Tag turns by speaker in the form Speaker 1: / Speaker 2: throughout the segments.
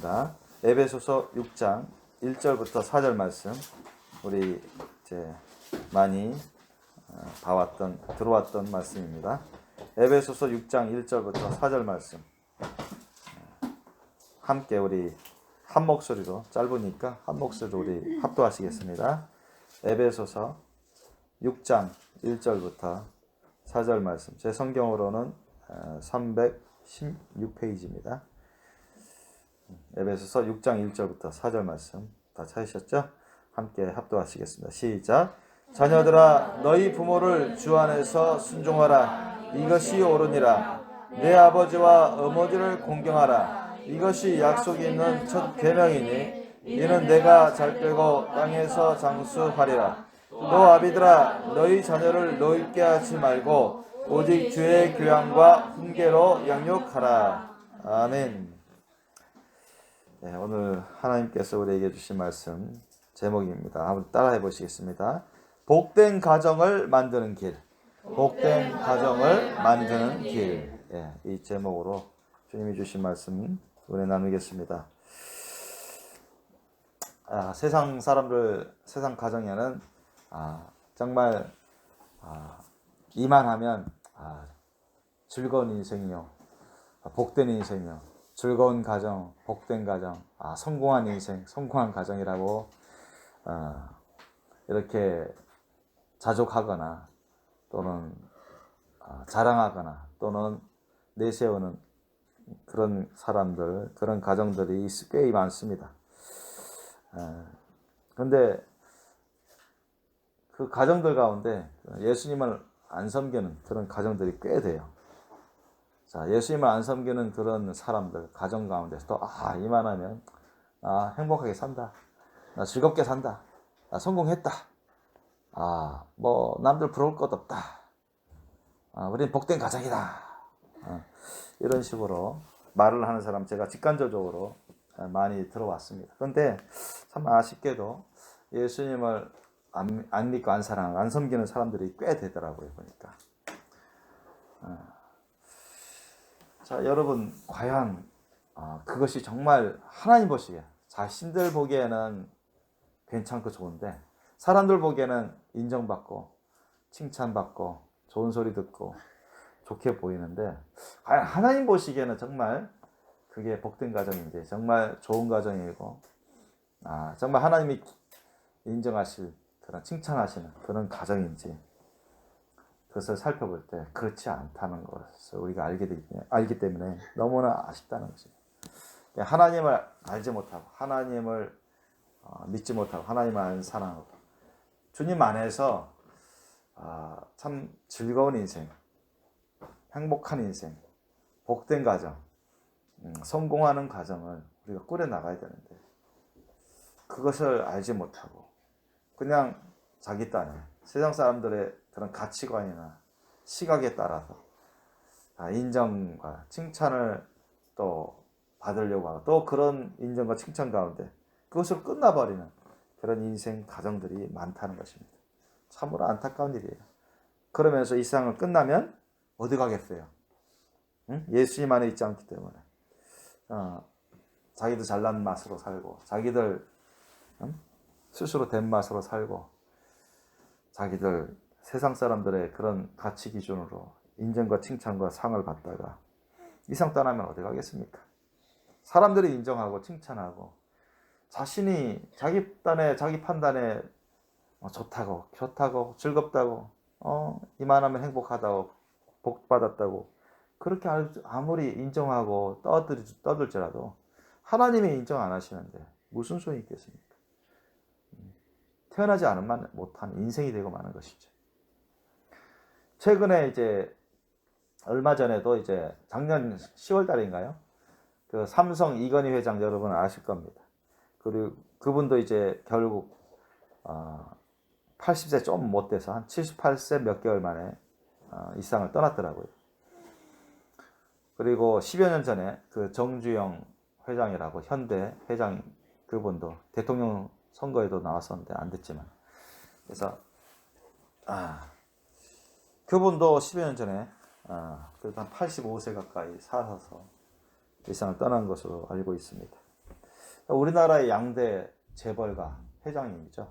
Speaker 1: 하겠습니다. 에베소서 6장 1절부터 4절 말씀, 우리 이제 많이 들어왔던 말씀입니다. 에베소서 6장 1절부터 4절 말씀 함께 우리 한 목소리로, 짧으니까 한 목소리로 우리 합독하시겠습니다. 에베소서 6장 1절부터 4절 말씀, 제 성경으로는 316페이지입니다. 에베소서 6장 1절부터 4절 말씀 다 찾으셨죠? 함께 합독하시겠습니다. 시작. 자녀들아, 너희 부모를 주 안에서 순종하라. 이것이 옳으니라. 내 아버지와 어머니를 공경하라. 이것이 약속이 있는 첫 계명이니 이는 내가 잘 꿰고 땅에서 장수하리라. 또 아비들아, 너희 자녀를 노엽게 하지 말고 오직 주의 교양과 훈계로 양육하라. 아멘. 네, 오늘 하나님께서 우리에게 주신 말씀 제목입니다. 한번 따라해 보시겠습니다. 복된 가정을 만드는 길. 복된 가정을 만드는 길. 네, 이 제목으로 주님이 주신 말씀 은혜 나누겠습니다. 세상 사람들, 세상 가정에는 정말 이만하면 즐거운 인생이요, 복된 인생이요, 즐거운 가정, 복된 가정, 성공한 인생, 성공한 가정이라고 이렇게 자족하거나 또는 자랑하거나 또는 내세우는 그런 사람들, 그런 가정들이 꽤 많습니다. 그런데 그 가정들 가운데 예수님을 안 섬기는 그런 가정들이 꽤 돼요. 자, 예수님을 안 섬기는 그런 사람들, 가정 가운데서도 이만하면 행복하게 산다, 나 즐겁게 산다, 나 성공했다, 뭐 남들 부러울 것 없다, 우리는 복된 가정이다, 이런 식으로 말을 하는 사람 제가 직간접적으로 많이 들어왔습니다. 그런데 참 아쉽게도 예수님을 안 믿고 안 사랑하고 안 섬기는 사람들이 꽤 되더라고요, 보니까. 자, 여러분, 과연 그것이 정말 하나님 보시기에, 자신들 보기에는 괜찮고 좋은데 사람들 보기에는 인정받고 칭찬받고 좋은 소리 듣고 좋게 보이는데, 과연 하나님 보시기에는 정말 그게 복된 가정인지, 정말 좋은 가정이고 정말 하나님이 인정하실 그런, 칭찬하시는 그런 가정인지, 그것을 살펴볼 때 그렇지 않다는 것을 우리가 알기 때문에 너무나 아쉽다는 것입니다. 하나님을 알지 못하고 하나님을 믿지 못하고 하나님을 안 사랑하고 주님 안에서 참 즐거운 인생, 행복한 인생, 복된 가정, 성공하는 가정을 우리가 꾸려나가야 되는데, 그것을 알지 못하고 그냥 자기 딴에 세상 사람들의 그런 가치관이나 시각에 따라서 인정과 칭찬을 또 받으려고 하고, 또 그런 인정과 칭찬 가운데 그것으로 끝나버리는 그런 인생 가정들이 많다는 것입니다. 참으로 안타까운 일이에요. 그러면서 이 세상을 끝나면 어디 가겠어요? 예수님 안에 있지 않기 때문에 자기들 잘난 맛으로 살고, 자기들 스스로 된 맛으로 살고, 자기들 세상 사람들의 그런 가치 기준으로 인정과 칭찬과 상을 받다가 이상 떠나면 어디 가겠습니까? 사람들이 인정하고 칭찬하고 자신이 자기 딴에, 자기 판단에 좋다고 즐겁다고 이만하면 행복하다고 복받았다고 그렇게 아무리 인정하고 떠들지라도 하나님이 인정 안 하시는데 무슨 소용이 있겠습니까? 태어나지 않으면 못한 인생이 되고 마는 것이죠. 최근에 이제 얼마 전에도 이제 작년 10월 달인가요? 그 삼성 이건희 회장 여러분 아실 겁니다. 그리고 그분도 이제 결국 80세 좀 못 돼서 한 78세 몇 개월 만에 이 세상을 떠났더라고요. 그리고 10여 년 전에 그 정주영 회장이라고 현대 회장, 그분도 대통령 선거에도 나왔었는데 안 됐지만, 그래서 그분도 10여 년 전에 그래도 한 85세 가까이 살아서 이 세상을 떠난 것으로 알고 있습니다. 우리나라의 양대 재벌가 회장님이죠.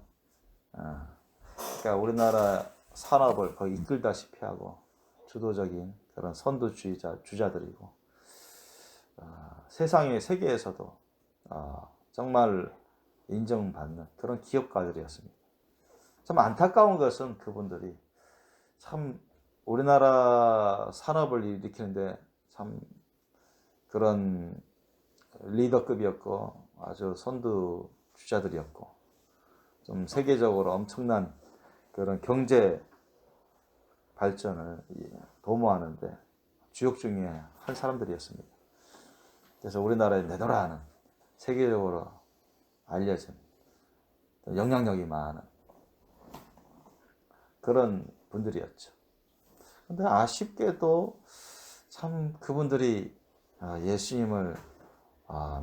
Speaker 1: 그러니까 우리나라 산업을 거의 이끌다시피 하고 주도적인 그런 주자들이고 세상의 세계에서도 정말 인정받는 그런 기업가들이었습니다. 참 안타까운 것은 그분들이 참 우리나라 산업을 일으키는데 참 그런 리더급이었고 아주 선두 주자들이었고 좀 세계적으로 엄청난 그런 경제 발전을 도모하는데 주역 중에 한 사람들이었습니다. 그래서 우리나라에 내노라하는 세계적으로 알려진 영향력이 많은 그런 분들이었죠. 근데 아쉽게도 참 그분들이 예수님을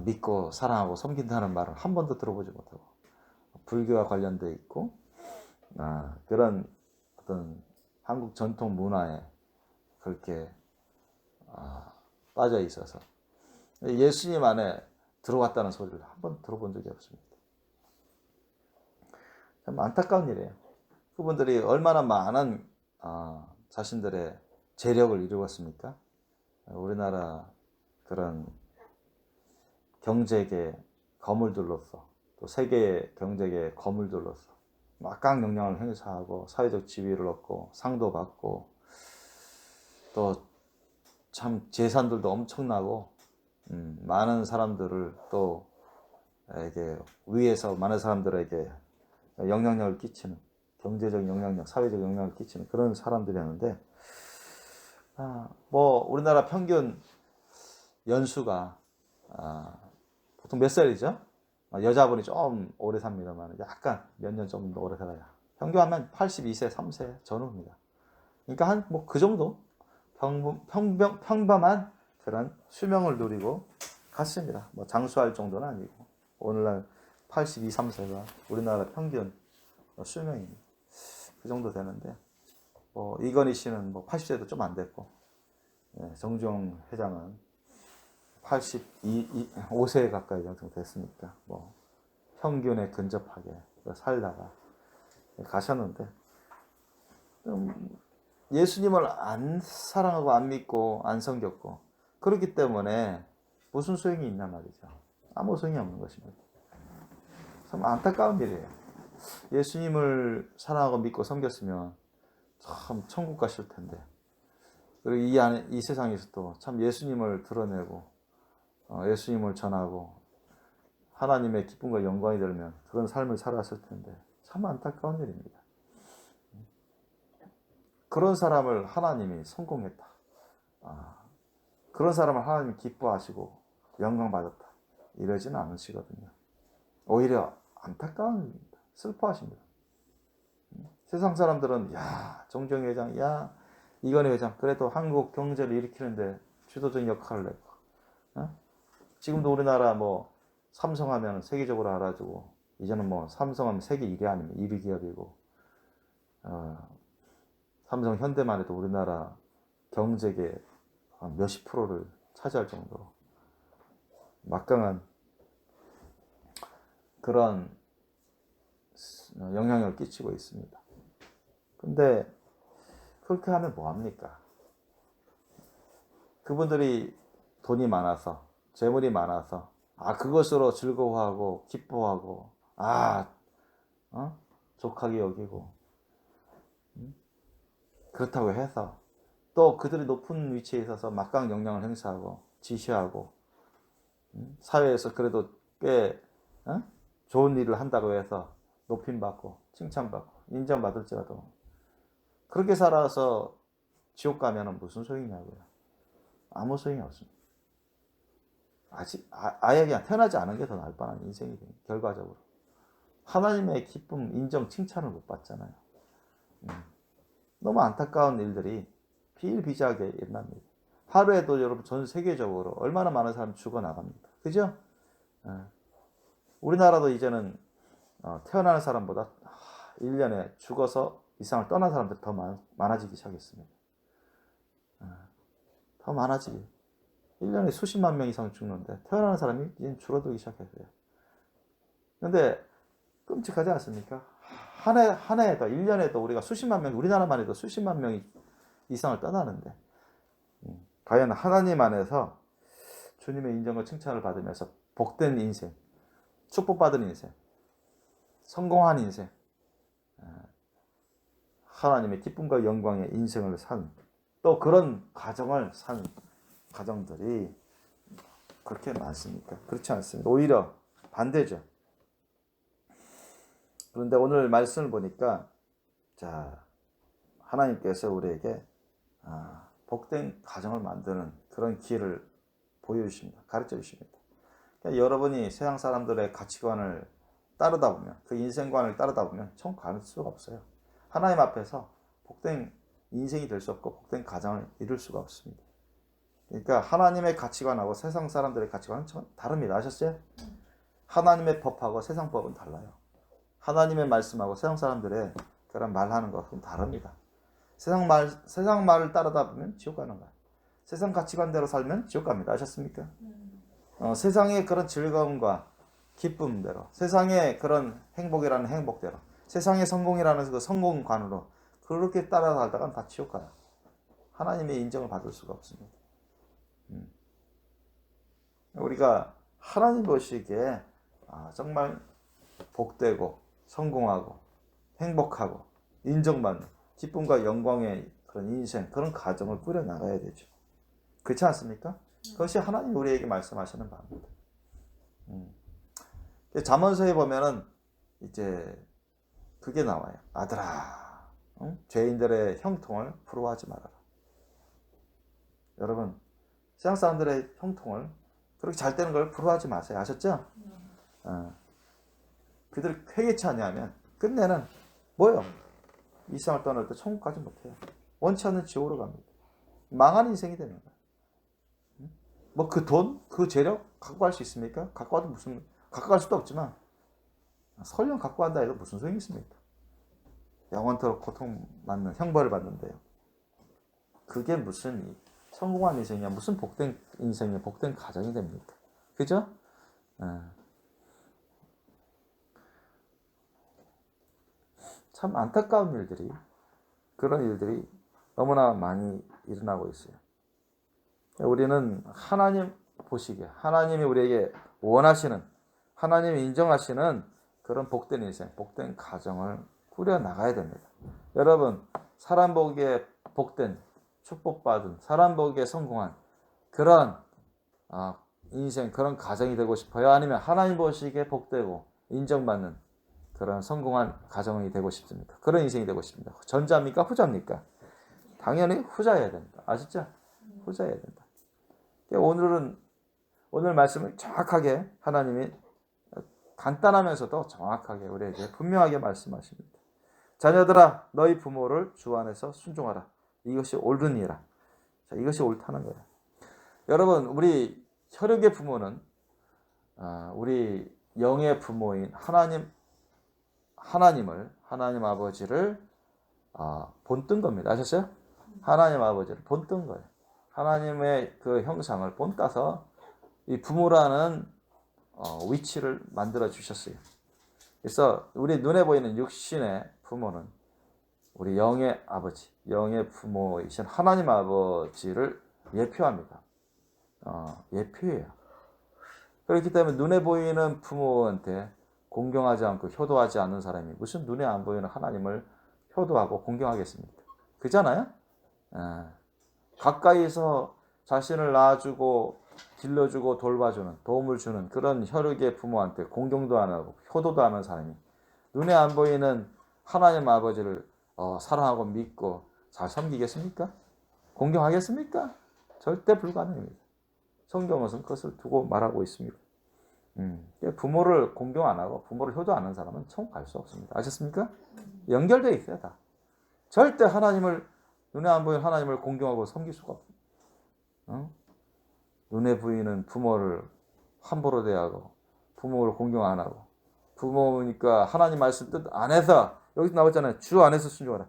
Speaker 1: 믿고 사랑하고 섬긴다는 말을 한 번도 들어보지 못하고 불교와 관련돼 있고 그런 어떤 한국 전통 문화에 그렇게 빠져 있어서 예수님 안에 들어왔다는 소리를 한 번 들어본 적이 없습니다. 참 안타까운 일이에요. 그분들이 얼마나 많은 자신들의 재력을 이루었습니까? 우리나라 그런 경제계 거물들로서 또 세계 경제계 거물들로서 막강 영향을 행사하고 사회적 지위를 얻고 상도 받고 또 참 재산들도 엄청나고 많은 사람들을 또 이게 위에서 많은 사람들에게 영향력을 끼치는 경제적 영향력, 사회적 영향을 끼치는 그런 사람들이었는데 뭐 우리나라 평균 연수가 보통 몇 살이죠? 여자분이 좀 오래 삽니다만 약간 몇 년 좀 더 오래 살아요. 평균하면 82세, 3세 전후입니다. 그러니까 한 뭐 그 정도 평범한 그런 수명을 누리고 갔습니다. 뭐 장수할 정도는 아니고 오늘날 82, 3세가 우리나라 평균 수명입니다. 그 정도 되는데 뭐 이건희 씨는 뭐 80세도 좀 안 됐고 정주영 회장은 85세 가까이 정도 됐으니까 뭐 평균에 근접하게 살다가 가셨는데 예수님을 안 사랑하고 안 믿고 안 섬겼고 그렇기 때문에 무슨 소용이 있나 말이죠. 아무 소용이 없는 것입니다. 참 안타까운 일이에요. 예수님을 사랑하고 믿고 섬겼으면 참 천국 가실 텐데 그리고 이 세상에서도 참 예수님을 드러내고 예수님을 전하고 하나님의 기쁨과 영광이 들면 그런 삶을 살았을 텐데 참 안타까운 일입니다. 그런 사람을 하나님이 성공했다. 그런 사람을 하나님이 기뻐하시고 영광 받았다. 이러지는 않으시거든요. 오히려 안타까운 일입니다. 슬퍼하십니다. 세상 사람들은 정정 회장, 이건희 회장 그래도 한국 경제를 일으키는데 주도적인 역할을 했고 지금도 우리나라 뭐 삼성하면 세계적으로 알아주고 이제는 뭐 삼성하면 세계 1위 아니면 1위 기업이고 삼성 현대만 해도 우리나라 경제계 몇십 프로를 차지할 정도로 막강한 그런 영향력을 끼치고 있습니다. 근데 그렇게 하면 뭐합니까? 그분들이 돈이 많아서 재물이 많아서 그것으로 즐거워하고 기뻐하고 족하게 여기고 그렇다고 해서 또 그들이 높은 위치에 있어서 막강 영향을 행사하고 지시하고 사회에서 그래도 꽤 좋은 일을 한다고 해서 높임받고 칭찬받고 인정받을지라도 그렇게 살아서 지옥 가면 무슨 소용이냐고요. 아무 소용이 없습니다. 아예 그냥 태어나지 않은 게 더 나을 뻔한 인생이 됩니다. 결과적으로 하나님의 기쁨, 인정, 칭찬을 못 받잖아요. 너무 안타까운 일들이 비일비재하게 일어납니다. 하루에도 여러분 전 세계적으로 얼마나 많은 사람이 죽어나갑니다. 그죠? 우리나라도 이제는 태어나는 사람보다 1년에 죽어서 이상을 떠난 사람들이 더 많아지기 시작했습니다. 더 많아지기. 1년에 수십만 명 이상 죽는데 태어나는 사람이 이제 줄어들기 시작했어요. 근데 끔찍하지 않습니까? 한 해에도 1년에도 우리가 수십만 명, 우리나라만 해도 수십만 명이 이상을 떠나는데 과연 하나님 안에서 주님의 인정과 칭찬을 받으면서 복된 인생, 축복받은 인생, 성공한 인생, 하나님의 기쁨과 영광의 인생을 산, 또 그런 가정을 산 가정들이 그렇게 많습니까? 그렇지 않습니다. 오히려 반대죠. 그런데 오늘 말씀을 보니까 자, 하나님께서 우리에게 복된 가정을 만드는 그런 기회를 보여주십니다. 가르쳐 주십니다. 그러니까 여러분이 세상 사람들의 가치관을 따르다 보면, 그 인생관을 따르다 보면 총 갈 수가 없어요. 하나님 앞에서 복된 인생이 될 수 없고 복된 가정을 이룰 수가 없습니다. 그러니까 하나님의 가치관하고 세상 사람들의 가치관은 전 다릅니다. 아셨어요? 하나님의 법하고 세상 법은 달라요. 하나님의 말씀하고 세상 사람들의 그런 말하는 것은 다릅니다. 세상 말을 따르다 보면 지옥 가는 거야. 세상 가치관대로 살면 지옥 갑니다. 아셨습니까? 세상의 그런 즐거움과 기쁨대로, 세상의 그런 행복이라는 행복대로, 세상의 성공이라는 그 성공관으로 그렇게 따라 살다간 다 지옥 가요. 하나님의 인정을 받을 수가 없습니다. 우리가 하나님 보시기에 정말 복되고 성공하고 행복하고 인정받는 기쁨과 영광의 그런 인생, 그런 가정을 꾸려나가야 되죠. 그렇지 않습니까? 그것이 하나님 우리에게 말씀하시는 바입니다. 잠언서에 보면은 이제 그게 나와요. 아들아, 죄인들의 형통을 부러워하지 말아라. 여러분, 세상 사람들의 형통을 그렇게 잘 되는 걸 부러워하지 마세요. 아셨죠? 그들 회개치 않냐면 끝내는 뭐요? 이 세상을 떠날 때 천국 가지 못해요. 원치 않는 지옥으로 갑니다. 망한 인생이 되는 거예요. 뭐 그 돈, 그 재력 갖고 갈 수 있습니까? 갖고 가도 갖고 갈 수도 없지만 설령 갖고 간다 해도 무슨 소용이 있습니까? 영원토록 고통받는 형벌을 받는데요. 그게 무슨 성공한 인생이야, 무슨 복된 인생이야, 복된 가정이 됩니까? 그죠? 참 안타까운 일들이, 그런 일들이 너무나 많이 일어나고 있어요. 우리는 하나님 보시기에, 하나님이 우리에게 원하시는, 하나님이 인정하시는 그런 복된 인생, 복된 가정을 꾸려나가야 됩니다. 여러분, 사람 보기에 복된, 축복받은, 사람 보기에 성공한 그런 인생, 그런 가정이 되고 싶어요? 아니면 하나님 보시기에 복되고 인정받는 그런 성공한 가정이 되고 싶습니까? 그런 인생이 되고 싶습니다. 전자입니까? 후자입니까? 당연히 후자여야 됩니다. 아시죠? 후자여야 된다. 오늘 말씀을 정확하게 하나님이 간단하면서도 정확하게 우리에게 분명하게 말씀하십니다. 자녀들아, 너희 부모를 주 안에서 순종하라. 이것이 옳은 일이라. 자, 이것이 옳다는 거예요. 여러분, 우리 혈육의 부모는 우리 영의 부모인 하나님 아버지를 본뜬 겁니다. 아셨어요? 하나님 아버지를 본뜬 거예요. 하나님의 그 형상을 본따서 이 부모라는 위치를 만들어 주셨어요. 그래서 우리 눈에 보이는 육신의 부모는 우리 영의 아버지, 영의 부모이신 하나님 아버지를 예표합니다. 예표예요. 그렇기 때문에 눈에 보이는 부모한테 공경하지 않고 효도하지 않는 사람이 무슨 눈에 안 보이는 하나님을 효도하고 공경하겠습니까? 그잖아요? 가까이서 자신을 낳아주고 길러주고 돌봐주는, 도움을 주는 그런 혈육의 부모한테 공경도 안 하고 효도도 안 하는 사람이 눈에 안 보이는 하나님 아버지를 사랑하고 믿고 잘 섬기겠습니까? 공경하겠습니까? 절대 불가능합니다. 성경은 그것을 두고 말하고 있습니다. 부모를 공경 안 하고 부모를 효도 안 하는 사람은 천국 갈 수 없습니다. 아셨습니까? 연결되어 있어요, 다. 절대 눈에 안 보이는 하나님을 공경하고 섬길 수가 없어요. 눈에 보이는 부모를 함부로 대하고 부모를 공경 안 하고 부모니까 하나님 말씀 뜻 안에서 여기서 나왔잖아요. 주 안에서 순종하라.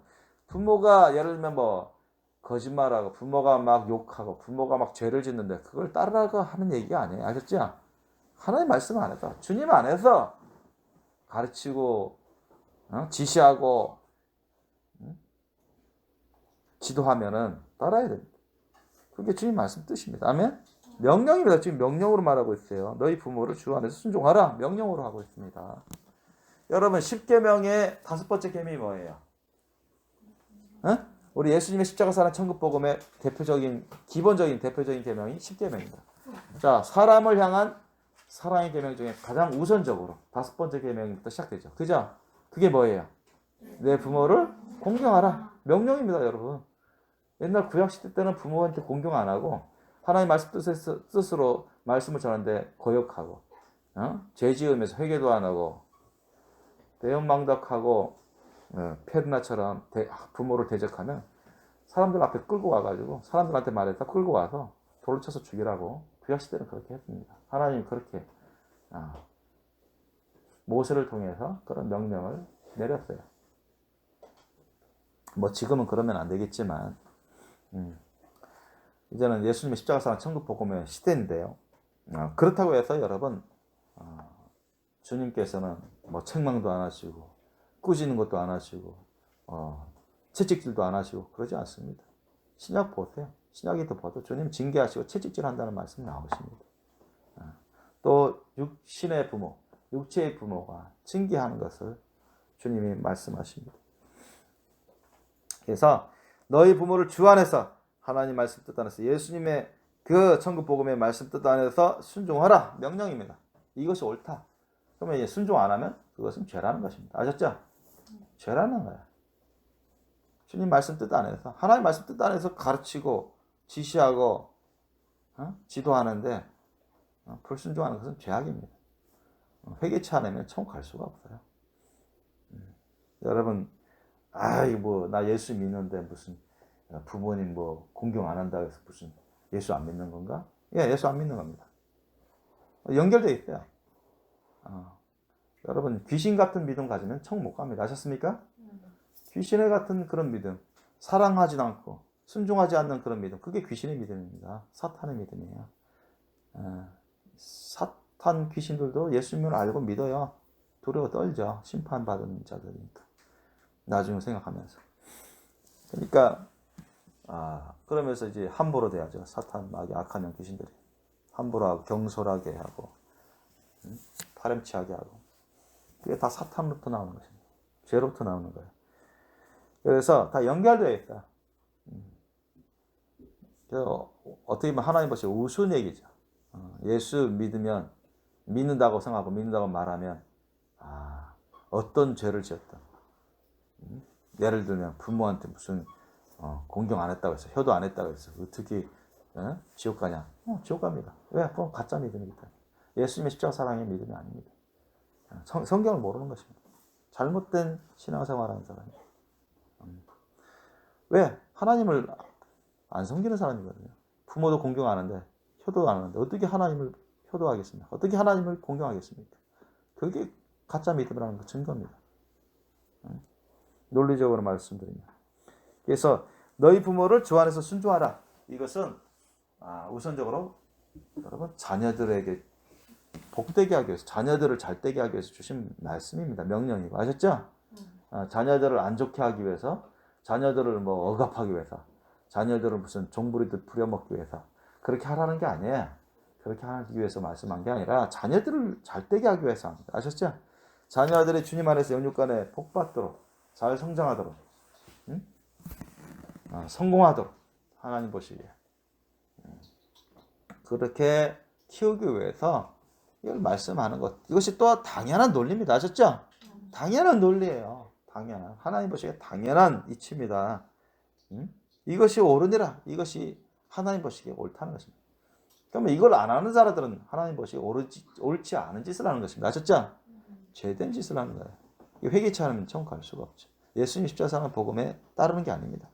Speaker 1: 부모가 예를 들면 뭐 거짓말하고 부모가 막 욕하고 부모가 막 죄를 짓는데 그걸 따르라고 하는 얘기가 아니에요. 아셨죠? 하나님 말씀 안에서 주님 안에서 가르치고 지시하고 지도하면은 따라야 됩니다. 그게 주님 말씀 뜻입니다. 아멘? 명령입니다. 지금 명령으로 말하고 있어요. 너희 부모를 주 안에서 순종하라. 명령으로 하고 있습니다. 여러분 10계명의 다섯 번째 계명이 뭐예요? 우리 예수님의 십자가 사랑 천국 복음의 기본적인 대표적인 계명이 10계명입니다. 자, 사람을 향한 사랑의 계명 중에 가장 우선적으로 다섯 번째 계명부터 시작되죠. 그죠? 그게 뭐예요? 내 부모를 공경하라. 명령입니다, 여러분. 옛날 구약시대 때는 부모한테 공경 안 하고 하나님 말씀 뜻으로 말씀을 전하는데 거역하고 죄 지으면서 회개도 안 하고 대형망덕하고 페르나처럼 부모를 대적하면 사람들 앞에 끌고 와가지고 사람들한테 말해서 끌고 와서 돌을 쳐서 죽이라고 구약시대는 그렇게 했습니다. 하나님이 그렇게 모세를 통해서 그런 명령을 내렸어요. 뭐 지금은 그러면 안 되겠지만 이제는 예수님의 십자가 사랑 천국 복음의 시대인데요. 그렇다고 해서 여러분 주님께서는 뭐 책망도 안 하시고 꾸짖는 것도 안 하시고 채찍질도 안 하시고 그러지 않습니다. 신약 보세요. 신약에도 봐도 주님 징계하시고 채찍질 한다는 말씀이 나오십니다. 또 육신의 부모, 육체의 부모가 징계하는 것을 주님이 말씀하십니다. 그래서 너희 부모를 주 안에서 하나님 말씀 뜻 안에서 예수님의 그 천국 복음의 말씀 뜻 안에서 순종하라 명령입니다. 이것이 옳다. 그러면 순종 안 하면 그것은 죄라는 것입니다. 아셨죠? 죄라는 거야. 주님 말씀 뜻 안에서 하나님 말씀 뜻 안에서 가르치고 지시하고 지도하는데 불순종하는 것은 죄악입니다. 회개치 않으면 천국 갈 수가 없어요. 여러분 나 예수 믿는데 무슨 부모님 뭐 공경 안 한다고 해서 무슨 예수 안 믿는 건가? 예, 예수 안 믿는 겁니다. 연결되어 있어요. 여러분 귀신 같은 믿음 가지면 천국 못 갑니다. 아셨습니까? 귀신의 같은 그런 믿음, 사랑하지도 않고 순종하지 않는 그런 믿음, 그게 귀신의 믿음입니다. 사탄의 믿음이에요. 사탄 귀신들도 예수님을 알고 믿어요. 두려워 떨죠. 심판받은 자들이니까. 나중에 생각하면서. 그러니까 그러면서 이제 함부로 돼야죠. 사탄 마귀 악한 영 귀신들이 함부로 하고 경솔하게 하고 파렴치하게 하고 그게 다 사탄로부터 나오는 것입니다. 죄로부터 나오는 거예요. 그래서 다 연결되어 있다. 그래서 어떻게 보면 하나님 보시고 우스운 얘기죠. 예수 믿는다고 생각하고 믿는다고 말하면 어떤 죄를 지었든 예를 들면 부모한테 무슨 공경 안 했다고 해서 효도 안 했다고 해서 어떻게 지옥 가냐? 지옥 갑니다. 왜? 그건 가짜 믿음이기 때문에. 예수님의 십자가 사랑의 믿음이 아닙니다. 성경을 모르는 것입니다. 잘못된 신앙생활하는 사람이. 왜? 하나님을 안 섬기는 사람이거든요. 부모도 공경 안 하는데 효도 안 하는데 어떻게 하나님을 효도하겠습니까? 어떻게 하나님을 공경하겠습니까? 그게 가짜 믿음이라는 증거입니다. 논리적으로 말씀드리면. 그래서 너희 부모를 주 안에서 순종하라. 이것은 우선적으로 여러분 자녀들에게 복되게 하기 위해서 자녀들을 잘되게 하기 위해서 주신 말씀입니다. 명령이고. 아셨죠? 자녀들을 안 좋게 하기 위해서 자녀들을 뭐 억압하기 위해서 자녀들을 무슨 종부리듯 부려먹기 위해서 그렇게 하라는 게 아니에요. 그렇게 하기 위해서 말씀한 게 아니라 자녀들을 잘되게 하기 위해서 합니다. 아셨죠? 자녀들이 주님 안에서 영육간에 복받도록 잘 성장하도록 성공하도록 하나님 보시기에 그렇게 키우기 위해서 이걸 말씀하는 것 이것이 또 당연한 논리입니다. 아셨죠? 당연한 논리예요. 당연한 하나님 보시기에 당연한 이치입니다. 이것이 옳으니라. 이것이 하나님 보시기에 옳다는 것입니다. 그러면 이걸 안 하는 사람들은 하나님 보시기에 옳지 않은 짓을 하는 것입니다. 아셨죠? 죄된 짓을 하는 거예요. 회개치 않으면 천국 갈 수가 없죠. 예수님 십자가 사랑 복음에 따르는 게 아닙니다.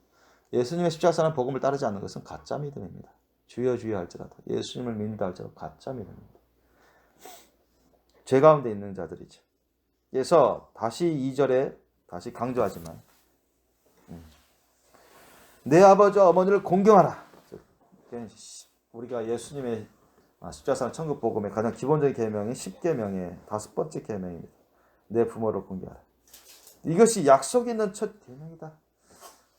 Speaker 1: 예수님의 십자가 사랑 복음을 따르지 않는 것은 가짜 믿음입니다. 주여 주여 할지라도 예수님을 믿는다 할지라도 가짜 믿음입니다. 죄 가운데 있는 자들이죠. 그래서 다시 2절에 다시 강조하지만 내 아버지 어머니를 공경하라. 우리가 예수님의 십자가 사랑 천국 복음의 가장 기본적인 계명이 10계명의 다섯 번째 계명입니다. 내 부모를 공경하라. 이것이 약속 있는 첫 계명이다.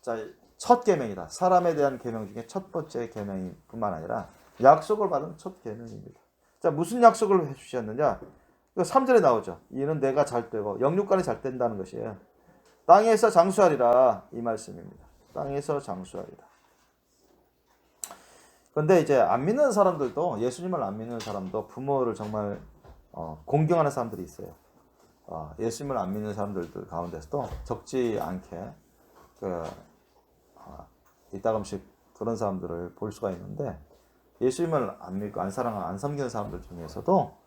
Speaker 1: 자, 첫 계명이다. 사람에 대한 계명 중에 첫 번째 계명뿐만 아니라 약속을 받은 첫 계명입니다. 자, 무슨 약속을 해주셨느냐? 3절에 나오죠. 이는 내가 잘 되고 영육간에 잘 된다는 것이에요. 땅에서 장수하리라 이 말씀입니다. 땅에서 장수하리라. 그런데 이제 안 믿는 사람들도, 예수님을 안 믿는 사람도 부모를 정말 공경하는 사람들이 있어요. 예수님을 안 믿는 사람들 가운데서도 적지 않게 이따금씩 그런 사람들을 볼 수가 있는데, 예수님을 안 믿고 안 사랑하고 안 섬기는 사람들 중에서도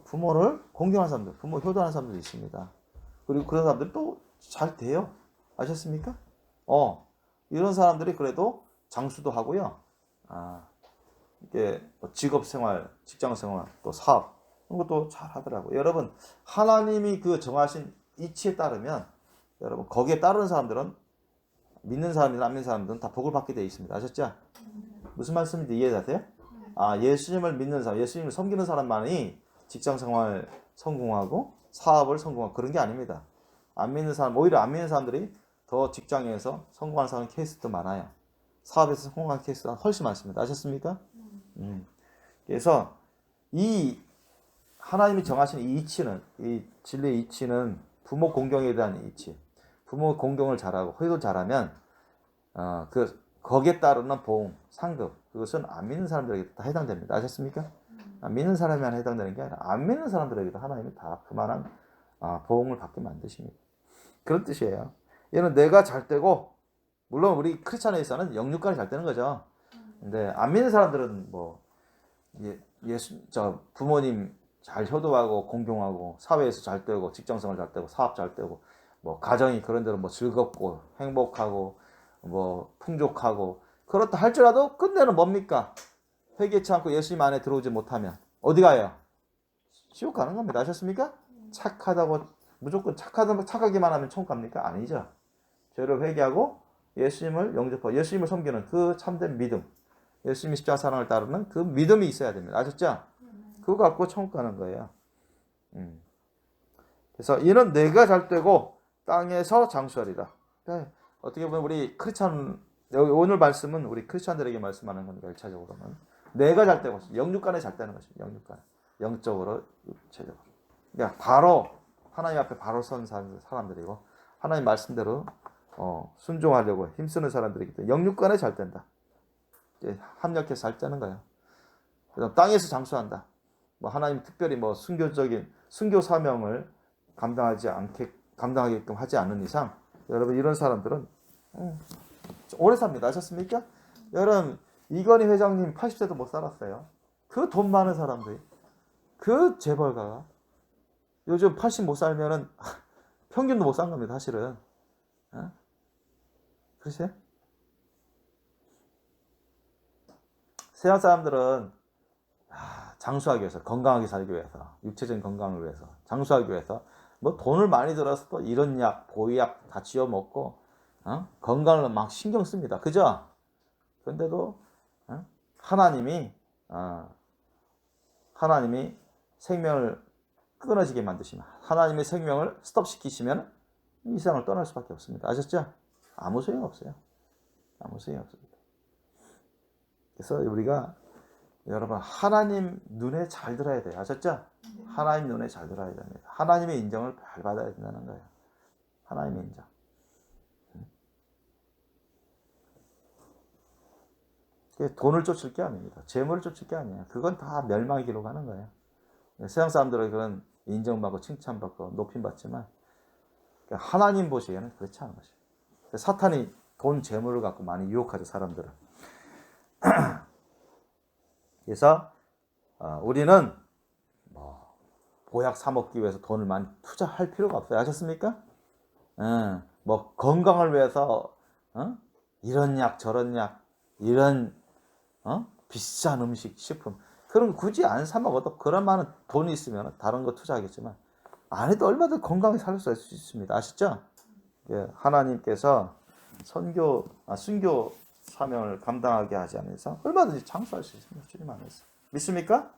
Speaker 1: 부모를 공경하는 사람들, 부모 효도하는 사람들이 있습니다. 그리고 그런 사람들이 또 잘 돼요. 아셨습니까? 이런 사람들이 그래도 장수도 하고요. 이게 직업 생활, 직장 생활, 또 사업 이런 것도 잘 하더라고요. 여러분, 하나님이 그 정하신 이치에 따르면, 여러분 거기에 따르는 사람들은, 믿는 사람이나 안 믿는 사람들은 다 복을 받게 되어 있습니다. 아셨죠? 무슨 말씀인지 이해되세요? 예수님을 믿는 사람, 예수님을 섬기는 사람만이 직장 생활 성공하고 사업을 성공하고 그런 게 아닙니다. 안 믿는 사람, 오히려 안 믿는 사람들이 더 직장에서 성공하는 사람 케이스도 많아요. 사업에서 성공하는 케이스가 훨씬 많습니다. 아셨습니까? 그래서 이 하나님이 정하신 이 이치는, 이 진리의 이치는 부모 공경에 대한 이치. 부모 공경을 잘하고 효도 잘하면 거기에 따르는 보응, 상급, 그것은 안 믿는 사람들에게 다 해당됩니다. 아셨습니까? 믿는 사람에만 해당되는 게 아니라 안 믿는 사람들에게도 하나님이 다 그만한 보응을 받게 만드십니다. 그런 뜻이에요. 얘는 내가 잘 되고, 물론 우리 크리스찬에서는 영육간이 잘 되는 거죠. 근데 안 믿는 사람들은 부모님 잘 효도하고 공경하고 사회에서 잘 되고 직장생활 잘 되고 사업 잘 되고 가정이 그런 대로 즐겁고 행복하고 풍족하고 그렇다 할지라도 끝내는 뭡니까? 회개치 않고 예수님 안에 들어오지 못하면 어디 가요? 지옥 가는 겁니다. 아셨습니까? 착하다고 무조건 착하기만 하면 천국 갑니까? 아니죠. 죄를 회개하고 예수님을 영접하고 예수님을 섬기는 그 참된 믿음, 예수님의 십자가 사랑을 따르는 그 믿음이 있어야 됩니다. 아셨죠? 그거 갖고 천국 가는 거예요. 그래서 이는 내가 잘 되고 땅에서 장수하리라. 그러니까 어떻게 보면 우리 크리스찬, 오늘 말씀은 우리 크리스찬들에게 말씀하는 겁니다. 1차적으로는 내가 잘 되고 영육간에 잘 되는 것입니다. 영육간, 영적으로, 육체적으로. 그러니까 바로 하나님 앞에 바로 선 사람들이고 하나님 말씀대로 순종하려고 힘쓰는 사람들이기 때문에 영육간에 잘 된다. 합력해서 잘 되는 거예요. 그래서 땅에서 장수한다. 하나님 특별히 순교적인 순교 사명을 감당하게끔 하지 않는 이상, 여러분 이런 사람들은 오래 삽니다. 아셨습니까? 여러분 이건희 회장님 80세도 못 살았어요. 그 돈 많은 사람들이, 그 재벌가가 요즘 80 못 살면은 평균도 못 산 겁니다. 사실은. 그러세요? 세상 사람들은 장수하기 위해서, 건강하게 살기 위해서, 육체적인 건강을 위해서, 장수하기 위해서 돈을 많이 들어서 또 이런 약, 보약 다 지어 먹고 건강을 막 신경 씁니다. 그죠? 그런데도 하나님이 생명을 끊어지게 만드시면, 하나님의 생명을 스톱시키시면 이 세상을 떠날 수밖에 없습니다. 아셨죠? 아무 소용 없어요. 아무 소용 없습니다. 그래서 우리가 여러분 하나님 눈에 잘 들어야 돼요. 아셨죠? 하나님 눈에 잘 들어야 됩니다. 하나님의 인정을 잘 받아야 된다는 거예요. 하나님의 인정. 돈을 쫓을 게 아닙니다. 재물을 쫓을 게 아니에요. 그건 다 멸망의 길로 가는 거예요. 세상 사람들은 그런 인정받고 칭찬받고 높임받지만 하나님 보시기에는 그렇지 않은 것이에요. 사탄이 돈, 재물을 갖고 많이 유혹하죠, 사람들은. 그래서 우리는 보약 사 먹기 위해서 돈을 많이 투자할 필요가 없어요. 아셨습니까? 건강을 위해서 이런 약 저런 약, 이런 비싼 음식, 식품 그런 거 굳이 안 사 먹어도 그런 많은 돈이 있으면 다른 거 투자하겠지만 안 해도 얼마든지 건강히 살 수 있습니다. 아시죠? 하나님께서 순교 사명을 감당하게 하지 않는 이상 얼마든지 장수할 수 있습니다. 주님 안에서. 믿습니까?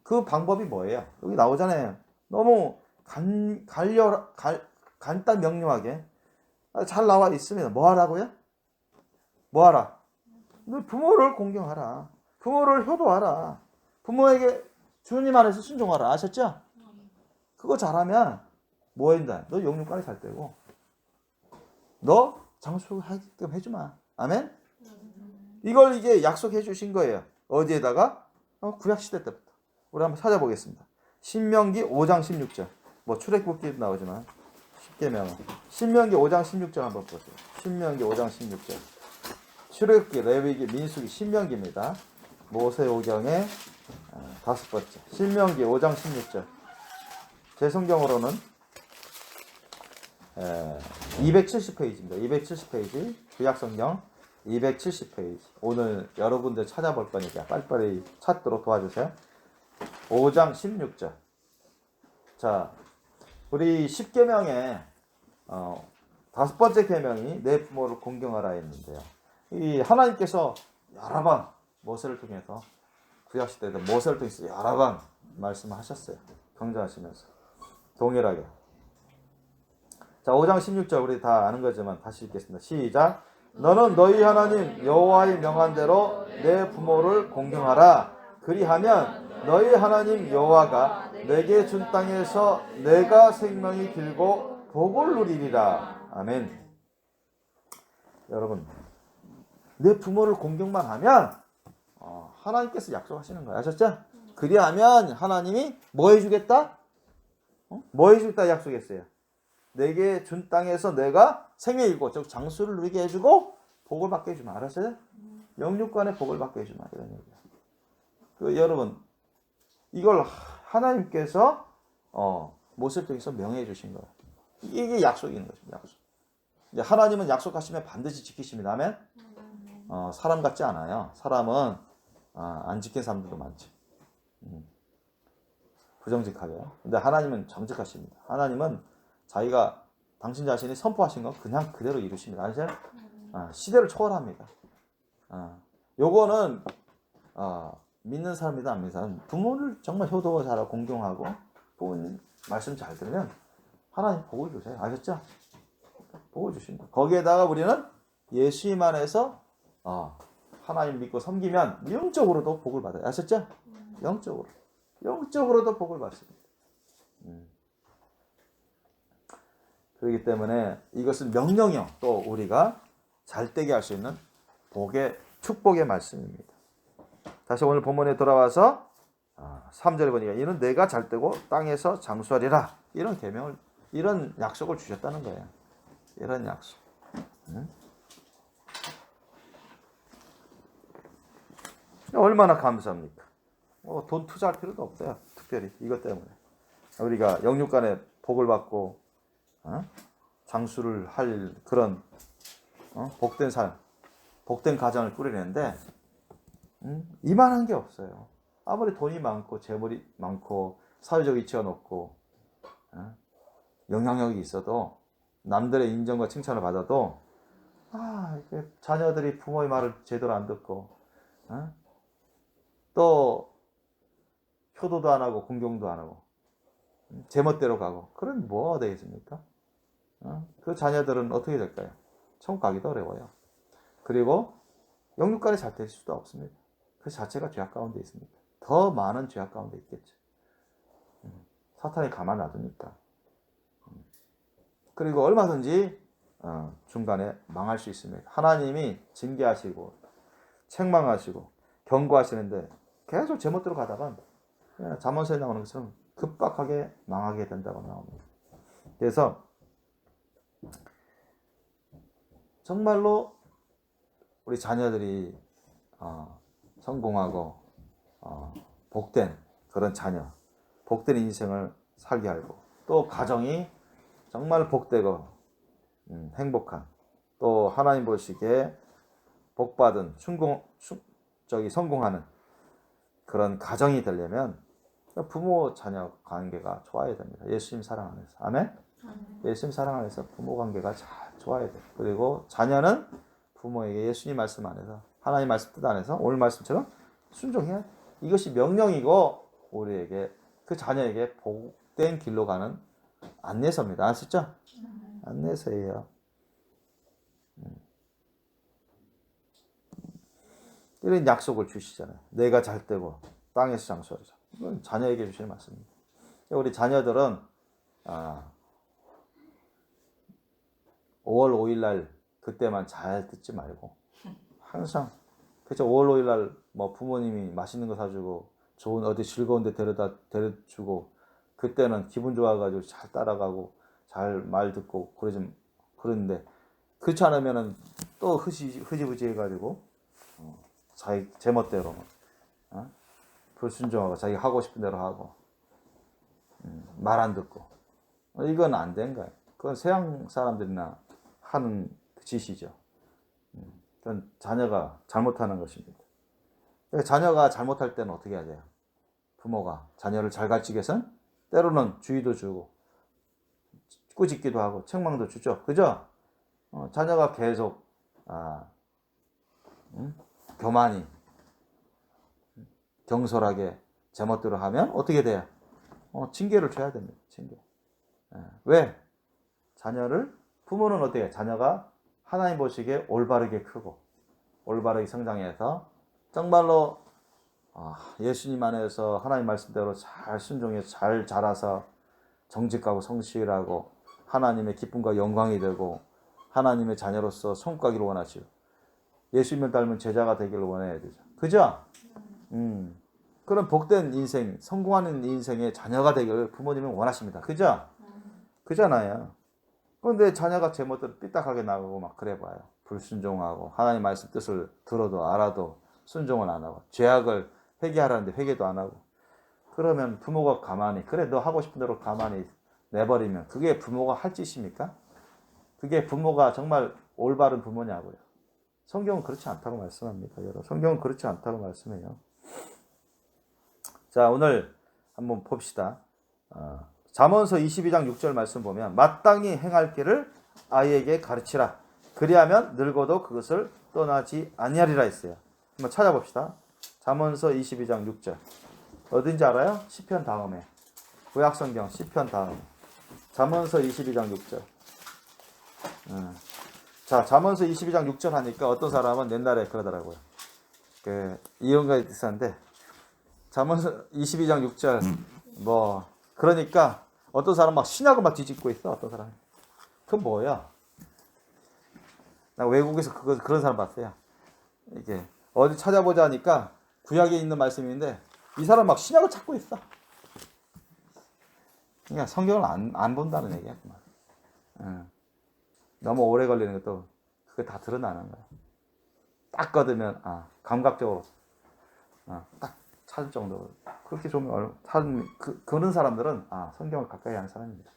Speaker 1: 그 방법이 뭐예요? 여기 나오잖아요. 너무 간단 명료하게 잘 나와 있습니다. 뭐 하라고요? 뭐 하라? 너 부모를 공경하라. 부모를 효도하라. 부모에게 주님 안에서 순종하라. 아셨죠? 그거 잘하면 뭐 한다? 너 영육간에 잘 되고 너 장수하게끔 해주마. 아멘? 이걸 이게 약속해 주신 거예요. 어디에다가? 구약시대 때부터. 우리 한번 찾아보겠습니다. 신명기 5장 16절. 뭐 출애굽기도 나오지만 십계명. 신명기 5장 16절 한번 보세요. 신명기 5장 16절. 출애굽기, 레위기, 민수기, 신명기입니다. 모세오경의 다섯 번째. 신명기 5장 16절. 제 성경으로는 270페이지입니다. 270페이지. 구약성경 270페이지. 오늘 여러분들 찾아볼 거니까 빨리빨리 찾도록 도와주세요. 5장 16절. 자, 우리 10계명에 다섯 번째 계명이 내 부모를 공경하라 했는데요. 이 하나님께서 여러 번 모세를 통해서 구약시대에도 모세를 통해서 여러 번 말씀하셨어요. 강조하시면서 동일하게. 자, 5장 16절 우리 다 아는 거지만 다시 읽겠습니다. 시작. 너는 너희 하나님 여호와의 명한 대로 내 부모를 공경하라. 그리하면 너희 하나님 여호와가 내게 준 땅에서 내가 생명이 길고 복을 누리리라. 아멘. 여러분, 내 부모를 공경만 하면 하나님께서 약속하시는 거예요. 아셨죠? 그리하면 하나님이 뭐 해주겠다? 뭐 해주겠다 약속했어요. 내게 준 땅에서 내가 생명이 길고 즉 장수를 누리게 해주고 복을 받게 해주마. 알았어요? 영육간에 복을 받게 해주마. 이런 얘기야. 여러분, 이걸 하나님께서 모세를 통해서 명해 주신 거예요. 이게 약속인 거죠. 약속. 이제 하나님은 약속하시면 반드시 지키십니다. 아멘? 사람 같지 않아요. 사람은 안 지킨 사람들도 많지. 부정직하게. 근데 하나님은 정직하십니다. 하나님은 자기가 당신 자신이 선포하신 거 그냥 그대로 이루십니다. 아시죠? 시대를 초월합니다. 요거는 믿는 사람이다 안 믿는 사람 부모를 정말 효도 잘하고 공경하고 부모님 말씀 잘 들으면 하나님 복을 주세요. 아셨죠? 복을 주신다. 거기에다가 우리는 예수님 안에서 하나님 믿고 섬기면 영적으로도 복을 받아요. 아셨죠? 영적으로도 복을 받습니다. 그렇기 때문에 이것은 명령형 또 우리가 잘되게 할 수 있는 복의 축복의 말씀입니다. 다시 오늘 본문에 돌아와서 3절에 보니까 이는 내가 잘되고 땅에서 장수하리라. 이런 계명을 이런 약속을 주셨다는 거예요. 이런 약속. 얼마나 감사합니까? 돈 투자할 필요도 없어요. 특별히 이것 때문에 우리가 영육간에 복을 받고 장수를 할 그런 복된 삶, 복된 가정을 꾸리는데 이만한 게 없어요. 아무리 돈이 많고 재물이 많고 사회적 위치가 높고 영향력이 있어도 남들의 인정과 칭찬을 받아도 자녀들이 부모의 말을 제대로 안 듣고 또 효도도 안 하고 공경도 안 하고 제멋대로 가고 그럼 뭐가 되겠습니까? 그 자녀들은 어떻게 될까요? 천국 가기도 어려워요. 그리고 영육간에 잘 될 수도 없습니다. 그 자체가 죄악 가운데 있습니다. 더 많은 죄악 가운데 있겠죠. 사탄이 가만 놔두니까. 그리고 얼마든지 중간에 망할 수 있습니다. 하나님이 징계하시고 책망하시고 경고하시는데 계속 제멋대로 가다가 잠언서에 나오는 것처럼 급박하게 망하게 된다고 나옵니다. 그래서 정말로 우리 자녀들이 성공하고 복된 그런 자녀, 복된 인생을 살게 하고 또 가정이 정말 복되고 행복한 또 하나님 보시기에 복받은 성공하는 그런 가정이 되려면 부모 자녀 관계가 좋아야 됩니다. 예수님 사랑 안에서. 아멘? 예수님 사랑 안에서 부모 관계가 잘 좋아야 돼요. 그리고 자녀는 부모에게 예수님 말씀 안에서 하나님 말씀 뜻 안에서 오늘 말씀처럼 순종해야 돼. 이것이 명령이고 우리에게 그 자녀에게 복된 길로 가는 안내서입니다. 아시죠? 안내서예요. 이런 약속을 주시잖아요. 내가 잘 때고 땅에서 장수하자. 이건 자녀에게 주시는 말씀입니다. 우리 자녀들은 5월 5일 날 그때만 잘 듣지 말고 항상 그렇죠. 5월 5일 날 뭐 부모님이 맛있는 거 사주고 좋은 어디 즐거운 데 데려주고 그때는 기분 좋아가지고 잘 따라가고 잘 말 듣고 그러는데 그렇지 않으면은 또 흐지부지 해가지고 자기 제멋대로 불순종하고 자기 하고 싶은 대로 하고 말 안 듣고 이건 안 된 거예요. 그건 서양 사람들이나 하는 짓이죠. 그건 자녀가 잘못하는 것입니다. 자녀가 잘못할 때는 어떻게 해야 돼요? 부모가 자녀를 잘 가르치기 위해서는 때로는 주의도 주고 꾸짖기도 하고 책망도 주죠. 그죠? 자녀가 계속 교만이 경솔하게 제멋대로 하면 어떻게 돼요? 징계를 줘야 됩니다. 징계. 왜? 부모는 어떻게 해요? 자녀가 하나님 보시기에 올바르게 크고 올바르게 성장해서 정말로 예수님 안에서 하나님 말씀대로 잘 순종해서 잘 자라서 정직하고 성실하고 하나님의 기쁨과 영광이 되고 하나님의 자녀로서 성과기를 원하시고 예수님을 닮은 제자가 되기를 원해야 되죠. 그죠? 그런 복된 인생, 성공하는 인생의 자녀가 되기를 부모님은 원하십니다. 그죠? 그잖아요. 그런데 자녀가 제멋대로 삐딱하게 나가고 막 그래 봐요. 불순종하고 하나님 말씀 뜻을 들어도 알아도 순종을 안 하고 죄악을 회개하라는데 회개도 안 하고 그러면 부모가 가만히 그래 너 하고 싶은 대로 가만히 내버리면 그게 부모가 할 짓입니까? 그게 부모가 정말 올바른 부모냐고요. 성경은 그렇지 않다고 말씀합니다. 여러분. 성경은 그렇지 않다고 말씀해요. 자, 오늘 한번 봅시다. 잠언서 22장 6절 말씀 보면 마땅히 행할 길을 아이에게 가르치라. 그리하면 늙어도 그것을 떠나지 아니하리라 했어요. 한번 찾아봅시다. 잠언서 22장 6절. 어딘지 알아요? 시편 다음에. 구약성경 시편 다음에. 잠언서 22장 6절. 자, 잠언서 22장 6절 하니까 어떤 사람은 옛날에 그러더라고요. 이혼가 있었는데 잠언서 22장 6절 그러니까 어떤 사람 막 신약을 막 뒤집고 있어. 어떤 사람이. 그건 뭐야? 나 외국에서 그런 사람 봤어요. 이게 어디 찾아보자 하니까 구약에 있는 말씀인데 이 사람 막 신약을 찾고 있어. 그러니까 성경을 안 본다는 얘기야. 너무 오래 걸리는 것도 그게 다 드러나는 거야. 딱 꺼두면 감각적으로 딱 찾을 정도로 그렇게 좀 그런 사람들은 성경을 가까이 하는 사람입니다.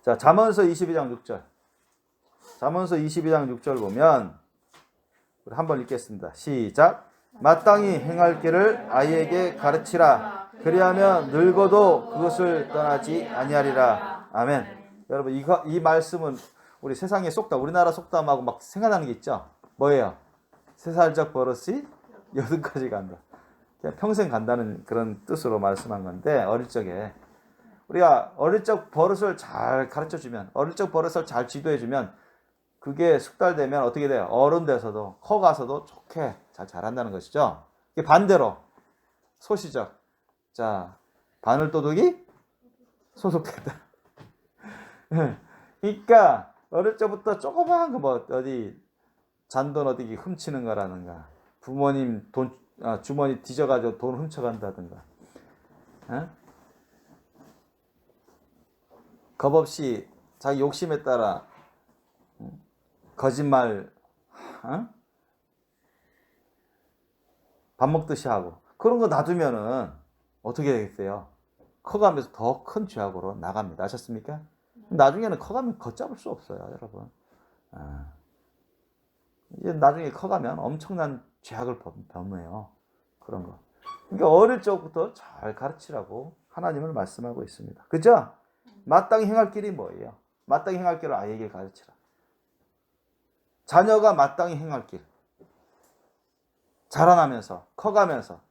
Speaker 1: 자, 잠언서 22장 6절. 잠언서 22장 6절 보면 우리 한번 읽겠습니다. 시작. 마땅히 행할 길을 아이에게 가르치라. 그리하면 늙어도 그것을 떠나지 아니하리라. 아멘. 여러분 이 말씀은 우리 세상에 우리나라 속담하고 막 생각나는 게 있죠. 뭐예요? 3살적 버릇이 8까지 간다. 그냥 평생 간다는 그런 뜻으로 말씀한 건데 우리가 어릴 적 버릇을 잘 가르쳐주면 어릴 적 버릇을 잘 지도해주면 그게 숙달되면 어떻게 돼요? 어른 돼서도 커가서도 좋게 잘 자란다는 것이죠. 이게 반대로 소시적. 자, 바늘도둑이 소속된다. 그러니까 어릴 적부터 조그마한 거 어디 잔돈 어디 훔치는 거라든가 부모님 주머니 뒤져가지고 돈 훔쳐간다든가 겁 없이 자기 욕심에 따라 거짓말 밥 먹듯이 하고 그런 거 놔두면은 어떻게 되겠어요? 커가면서 더 큰 죄악으로 나갑니다. 아셨습니까? 나중에는 커가면 걷잡을 수 없어요, 여러분. 이제 나중에 커가면 엄청난 죄악을 범해요. 그런 거. 그러니까 어릴 적부터 잘 가르치라고 하나님을 말씀하고 있습니다. 그죠? 마땅히 행할 길이 뭐예요? 마땅히 행할 길을 아이에게 가르치라. 자녀가 마땅히 행할 길. 자라나면서, 커가면서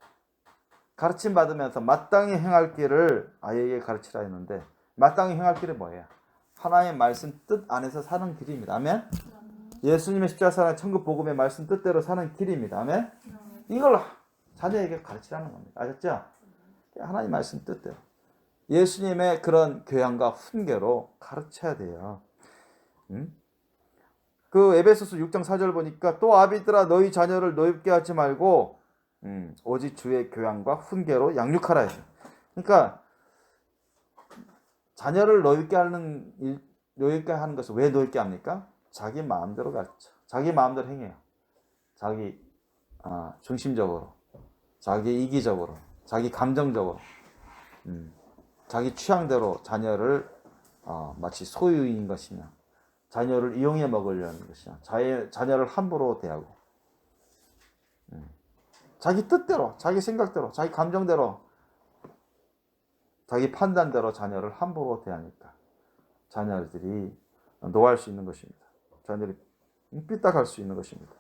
Speaker 1: 가르침 받으면서 마땅히 행할 길을 아이에게 가르치라 했는데 마땅히 행할 길이 뭐예요? 하나님의 말씀 뜻 안에서 사는 길입니다. 아멘. 예수님의 십자가 사랑 천국 복음의 말씀 뜻대로 사는 길입니다. 아멘. 이걸 자녀에게 가르치라는 겁니다. 아셨죠? 하나님 말씀 뜻대로 예수님의 그런 교양과 훈계로 가르쳐야 돼요. 그 에베소서 6장 4절 보니까 또 아비들아 너희 자녀를 노엽게 하지 말고 오직 주의 교양과 훈계로 양육하라 해요. 그러니까 자녀를 노엽게 하는 것은 왜 노엽게 합니까? 자기 마음대로 가르쳐. 자기 마음대로 행해요. 자기 중심적으로, 자기 이기적으로, 자기 감정적으로, 자기 취향대로 자녀를 마치 소유인 것이냐, 자녀를 이용해 먹으려는 것이냐, 자녀를 함부로 대하고, 자기 뜻대로, 자기 생각대로, 자기 감정대로, 자기 판단대로 자녀를 함부로 대하니까 자녀들이 노할 수 있는 것입니다. 자녀들이 삐딱할 수 있는 것입니다.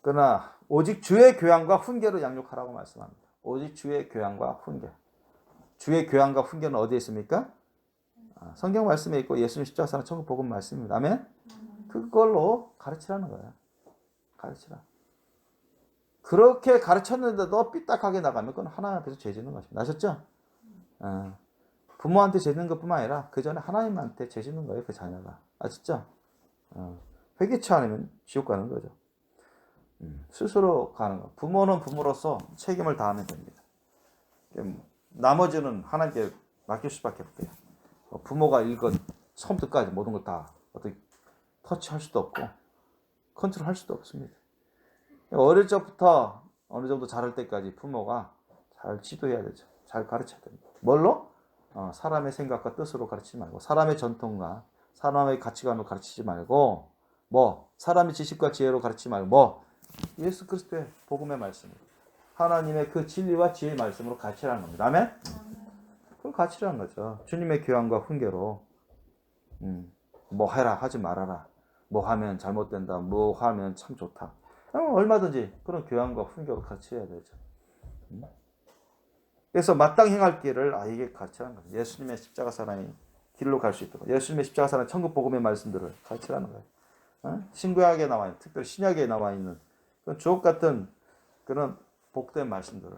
Speaker 1: 그러나 오직 주의 교양과 훈계로 양육하라고 말씀합니다. 오직 주의 교양과 훈계. 주의 교양과 훈계는 어디에 있습니까? 성경 말씀에 있고 예수님 십자가 사랑 천국 복음 말씀입니다. 아멘? 그걸로 가르치라는 거예요. 가르치라. 그렇게 가르쳤는데도 삐딱하게 나가면 그건 하나님 앞에서 죄 짓는 것입니다. 아셨죠? 부모한테 죄 짓는 것뿐만 아니라 그 전에 하나님한테 죄 짓는 거예요. 그 자녀가. 아셨죠? 회개치 않으면 지옥 가는 거죠. 스스로 가는 거. 부모는 부모로서 책임을 다하면 됩니다. 나머지는 하나님께 맡길 수밖에 없대요. 부모가 일건 처음부터 끝까지 모든 걸 다 어떻게 터치할 수도 없고 컨트롤할 수도 없습니다. 어릴 적부터 어느 정도 자랄 때까지 부모가 잘 지도해야 되죠. 잘 가르쳐야 됩니다. 뭘로? 사람의 생각과 뜻으로 가르치지 말고 사람의 전통과 사람의 가치관으로 가르치지 말고 사람의 지식과 지혜로 가르치지 말고 예수 그리스도의 복음의 말씀, 하나님의 그 진리와 지혜의 말씀으로 가르치라는 겁니다. 아멘? 그걸 가르치라는 거죠. 주님의 교양과 훈계로 뭐 해라 하지 말아라, 뭐 하면 잘못된다, 뭐 하면 참 좋다, 얼마든지 그런 교양과 훈계로 가르쳐야 되죠. 그래서 마땅히 행할 길을 아이에게 가르치라는 거죠. 예수님의 십자가 사랑의 길로 갈 수 있도록 예수님의 십자가 사랑 천국 복음의 말씀들을 가르치라는 거예요. 신구약에 나와 있는, 특별히 신약에 나와 있는 그런 주옥 같은 그런 복된 말씀들을,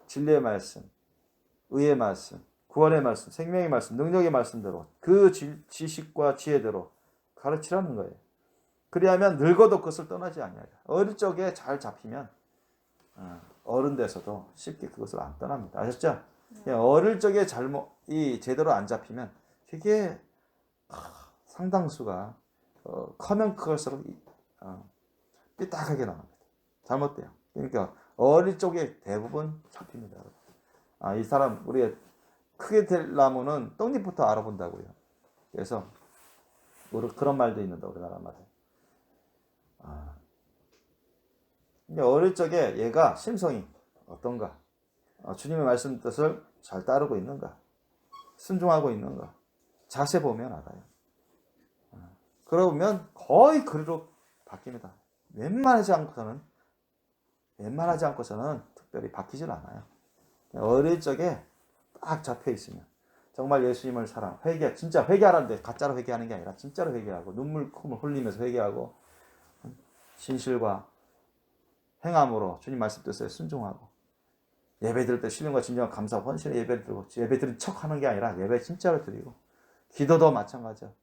Speaker 1: 진리의 말씀, 의의 말씀, 구원의 말씀, 생명의 말씀, 능력의 말씀대로 그 지식과 지혜대로 가르치라는 거예요. 그리하면 늙어도 그것을 떠나지 아니하리라. 어릴 적에 잘 잡히면 어른 돼서도 쉽게 그것을 안 떠납니다. 아셨죠? 어릴 적에 제대로 안 잡히면 그게 상당수가 커면 클수록 삐딱하게 나옵니다. 잘못돼요. 그러니까 어릴 적에 대부분 잡힙니다. 이 사람 우리가 크게 될 나무는 떡잎부터 알아본다고요. 그래서 그런 말도 있는다, 우리나라 말에. 어릴 적에 얘가 심성이 어떤가, 주님의 말씀 뜻을 잘 따르고 있는가, 순종하고 있는가, 자세 보면 알아요. 그러면 거의 그리로 바뀝니다. 웬만하지 않고서는 특별히 바뀌질 않아요. 어릴 적에 딱 잡혀 있으면 정말 예수님을 진짜 회개하라는데 가짜로 회개하는 게 아니라 진짜로 회개하고 눈물 콧물 흘리면서 회개하고 진실과 행함으로 주님 말씀 뜻에 순종하고 예배 드릴 때 신령과 진정한 감사 헌신의 예배를 드리고 예배 드린 척 하는 게 아니라 예배 진짜로 드리고 기도도 마찬가지죠.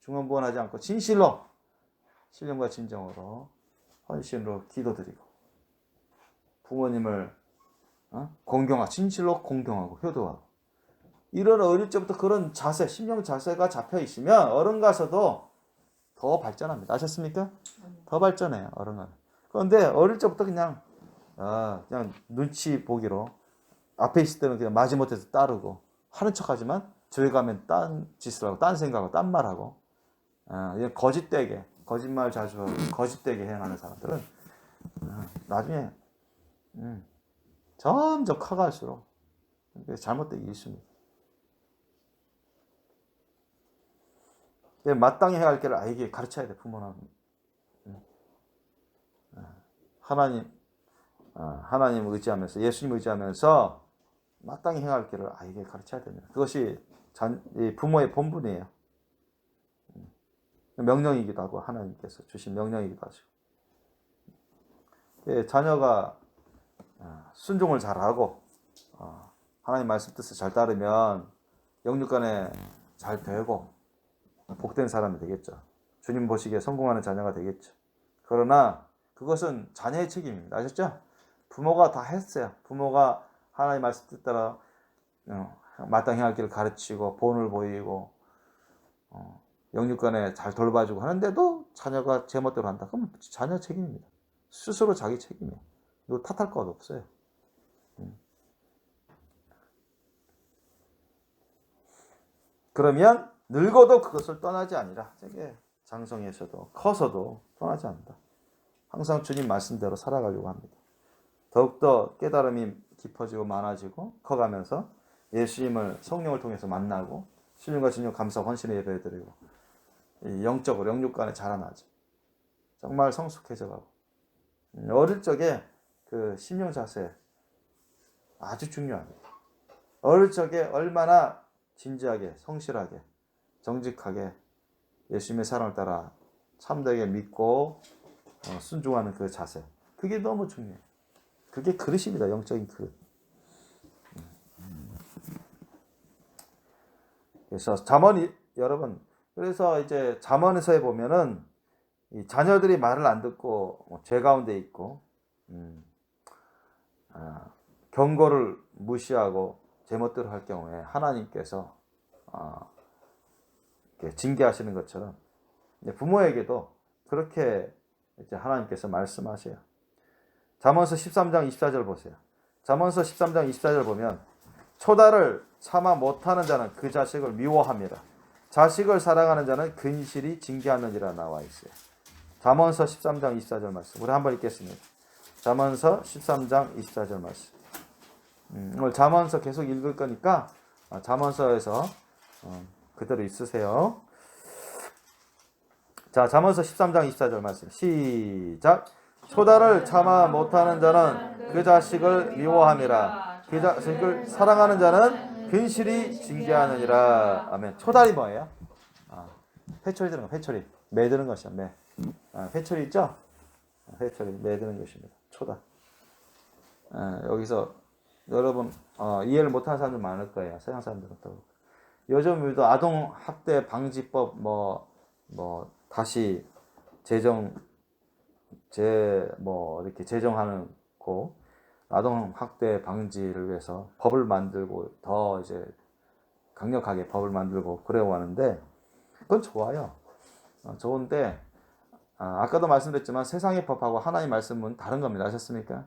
Speaker 1: 중언부언하지 않고 진실로 신령과 진정으로 헌신으로 기도드리고 부모님을 진실로 공경하고 효도하고 이런 어릴 적부터 그런 자세, 심령 자세가 잡혀 있으면 어른 가서도 더 발전합니다. 아셨습니까? 더 발전해요, 어른은. 그런데 어릴 적부터 그냥 눈치 보기로 앞에 있을 때는 그냥 마지못해서 따르고 하는 척하지만 저기 가면 딴 짓을 하고 딴 생각하고 딴 말하고 거짓되게 거짓말 자주 하고 거짓되게 행하는 사람들은 나중에 점점 커갈수록 잘못되기 일쑤입니다. 마땅히 해야 할 길을 아이에게 가르쳐야 돼. 부모는 하나님 하나님을 의지하면서 예수님 의지하면서 마땅히 행할 길을 아이에게 가르쳐야 됩니다. 그것이 이 부모의 본분이에요. 명령이기도 하고 하나님께서 주신 명령이기도 하죠. 자녀가 순종을 잘하고 하나님 말씀 뜻을 잘 따르면 영육간에 잘 되고 복된 사람이 되겠죠. 주님 보시기에 성공하는 자녀가 되겠죠. 그러나 그것은 자녀의 책임입니다. 아셨죠? 부모가 다 했어요. 부모가 하나님 말씀 뜻 따라 마땅히 할 길을 가르치고 본을 보이고 영육간에 잘 돌봐주고 하는데도 자녀가 제멋대로 한다. 그럼 자녀 책임입니다. 스스로 자기 책임이에요. 이거 탓할 것 없어요. 그러면 늙어도 그것을 떠나지 아니라 되게 장성에서도 커서도 떠나지 않는다. 항상 주님 말씀대로 살아가려고 합니다. 더욱더 깨달음이 깊어지고 많아지고 커가면서 예수님을 성령을 통해서 만나고 신령과 진령 감사 헌신의 예배드리고 영적으로 영육간에 자라나죠. 정말 성숙해져가고 어릴 적에 그 심령 자세 아주 중요합니다. 어릴 적에 얼마나 진지하게 성실하게 정직하게 예수님의 사랑을 따라 참되게 믿고 순종하는 그 자세 그게 너무 중요해요. 그게 그릇입니다. 영적인 그릇. 그래서 잠언이 여러분 그래서 이제 잠언에서 보면은 이 자녀들이 말을 안 듣고 죄 가운데 있고 경고를 무시하고 제멋대로 할 경우에 하나님께서 징계하시는 것처럼 부모에게도 그렇게 이제 하나님께서 말씀하세요. 잠언서 13장 24절 보세요. 잠언서 13장 24절 보면 초다를 참아 못하는 자는 그 자식을 미워합니다. 자식을 사랑하는 자는 근실이 징계하느니라 나와 있어요. 잠언서 13장 24절 말씀. 우리 한번 읽겠습니다. 잠언서 13장 24절 말씀. 오늘 잠언서 계속 읽을 거니까 잠언서에서 그대로 있으세요. 자, 잠언서 13장 24절 말씀. 시작. 초다를 참아 못하는 자는 그 자식을 미워함이라. 그 자식을 사랑하는 자는 근실이 징계하느니라. 아멘. 초달이 뭐예요? 회초리 드는 거, 회초리. 매드는 것이야, 매. 회초리 있죠? 회초리, 매드는 것입니다. 초다. 여기서 여러분 이해를 못하는 사람들 많을 거예요. 서양 사람들은 또. 요즘 우리도 아동학대 방지법 다시 이렇게 제정하는 고 아동학대 방지를 위해서 법을 만들고 더 이제 강력하게 법을 만들고 그래고 하는데 그건 좋아요. 좋은데 아까도 말씀드렸지만 세상의 법하고 하나님의 말씀은 다른 겁니다. 아셨습니까?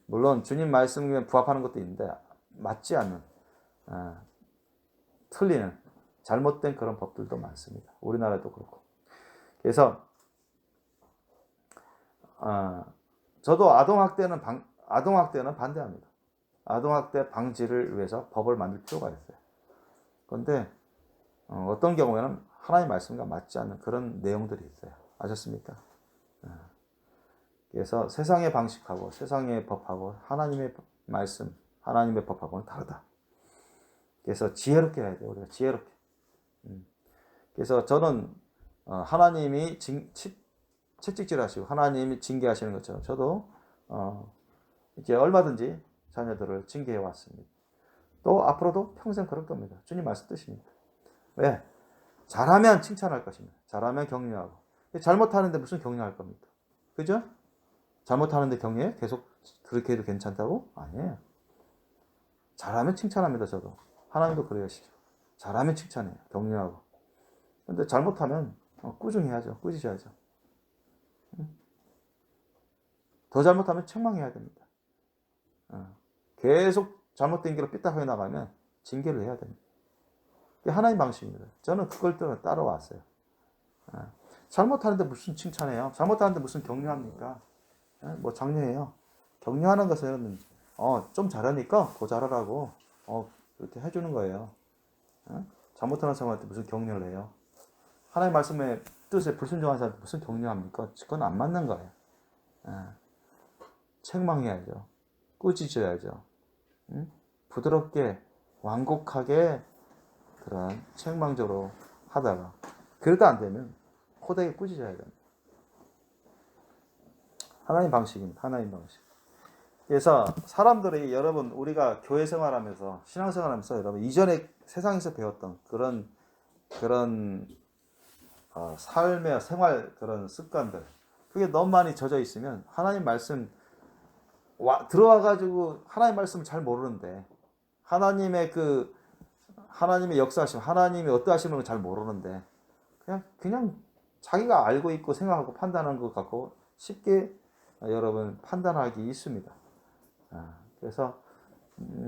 Speaker 1: 물론 주님 말씀에 부합하는 것도 있는데 맞지 않는 틀리는 잘못된 그런 법들도 많습니다. 우리나라도 그렇고. 그래서 저도 아동학대는 반대합니다. 아동학대 방지를 위해서 법을 만들 필요가 있어요. 그런데 어떤 경우에는 하나님의 말씀과 맞지 않는 그런 내용들이 있어요. 아셨습니까? 그래서 세상의 방식하고 세상의 법하고 하나님의 말씀, 하나님의 법하고는 다르다. 그래서 지혜롭게 해야 돼요. 우리가 지혜롭게. 그래서 저는 하나님이 채찍질하시고 하나님이 징계하시는 것처럼 저도 이렇게 얼마든지 자녀들을 징계해 왔습니다. 또 앞으로도 평생 그럴 겁니다. 주님 말씀 뜻입니다. 왜? 잘하면 칭찬할 것입니다. 잘하면 격려하고. 잘못하는데 무슨 격려할 겁니까? 그죠? 잘못하는데 격려해? 계속 그렇게 해도 괜찮다고? 아니에요. 잘하면 칭찬합니다. 저도. 하나님도 그러시죠. 잘하면 칭찬해요. 격려하고. 근데 잘못하면 꾸준히 해야죠. 꾸짖어야죠. 더 잘못하면 책망해야 됩니다. 계속 잘못된 길로 삐딱하게 나가면 징계를 해야 됩니다. 그게 하나님 방식입니다. 저는 그걸 따라왔어요. 잘못하는데 무슨 칭찬해요? 잘못하는데 무슨 격려합니까? 뭐 장려해요. 격려하는 것은 좀 잘하니까 더 잘하라고 그렇게 해주는 거예요. 잘못하는 사람한테 무슨 격려를 해요? 하나님 말씀의 뜻에 불순종한 사람한테 무슨 격려합니까? 그건 안 맞는 거예요. 책망해야죠. 꾸짖어야죠. 부드럽게 완곡하게 그런 책망적으로 하다가 그래도 안 되면 호되게 꾸짖어야 됩니다. 하나님 방식입니다. 하나님 방식. 그래서 사람들이 여러분 우리가 교회 생활하면서 신앙생활하면서 여러분 이전에 세상에서 배웠던 그런 삶의 생활 그런 습관들 그게 너무 많이 젖어 있으면 하나님 말씀 들어와 가지고 하나님 말씀을 잘 모르는데 하나님의 역사하심 하나님이 어떠하시는 걸 잘 모르는데 그냥 자기가 알고 있고 생각하고 판단하는 것 같고 쉽게 여러분 판단하기 있습니다. 그래서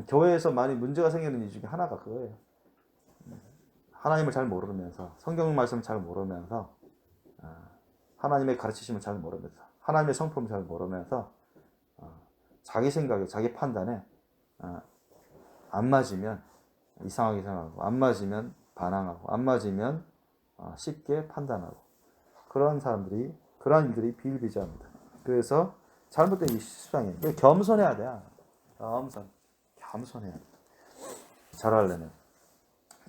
Speaker 1: 교회에서 많이 문제가 생기는 이유 중에 하나가 그거예요. 하나님을 잘 모르면서 성경 말씀을 잘 모르면서 하나님의 가르치심을 잘 모르면서 하나님의 성품을 잘 모르면서 자기 생각에 자기 판단에 안 맞으면 이상하게 생각하고 안 맞으면 반항하고 안 맞으면 쉽게 판단하고 그러한 일들이 비일비재합니다. 그래서 잘못된 이 수상이에요. 겸손해야 돼. 겸손해야 돼. 잘하려면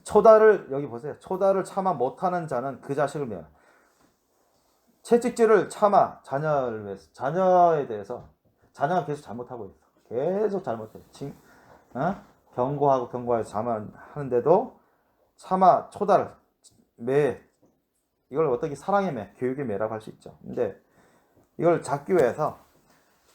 Speaker 1: 초다를 여기 보세요. 초다를 참아 못하는 자는 그 자식을 멸. 채찍질을 참아 자녀를 위해서 자녀에 대해서 자녀가 계속 잘못하고 있어. 계속 잘못해. 경고하고 자만하는데도 참아 초다를 매 이걸 어떻게 사랑의 매, 교육의 매라고 할 수 있죠. 근데 이걸 잡기 위해서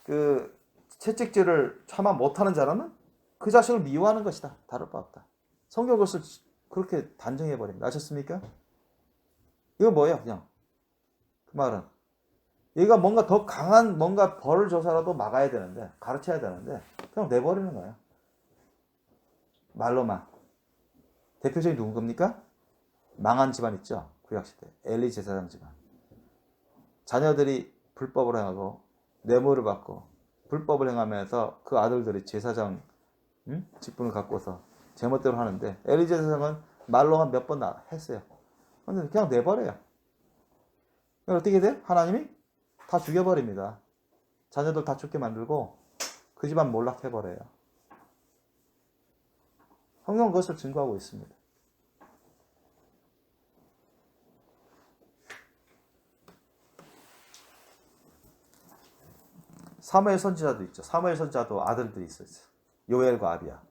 Speaker 1: 그 채찍질을 참아 못하는 자라는 그 자식을 미워하는 것이다. 다를 바 없다. 성경 그것을 그렇게 단정해 버립니다. 아셨습니까? 이거 뭐예요? 그냥 그 말은 얘가 뭔가 더 강한 뭔가 벌을 줘서라도 막아야 되는데 가르쳐야 되는데 그냥 내버리는 거예요. 말로만. 대표적인 누굽니까? 망한 집안 있죠. 구약시대 엘리 제사장 집안. 자녀들이 불법을 행하고 뇌물을 받고 불법을 행하면서 그 아들들이 제사장 직분을 갖고서 제멋대로 하는데 엘리 제사장은 말로만 몇 번 했어요. 근데 그냥 내버려요. 어떻게 돼? 하나님이 다 죽여버립니다. 자녀들 다 죽게 만들고 그 집안 몰락해버려요. 성경은 그것을 증거하고 있습니다. 사무엘 선지자도 있죠. 사무엘 선지자도 아들들이 있었어요. 요엘과 아비야.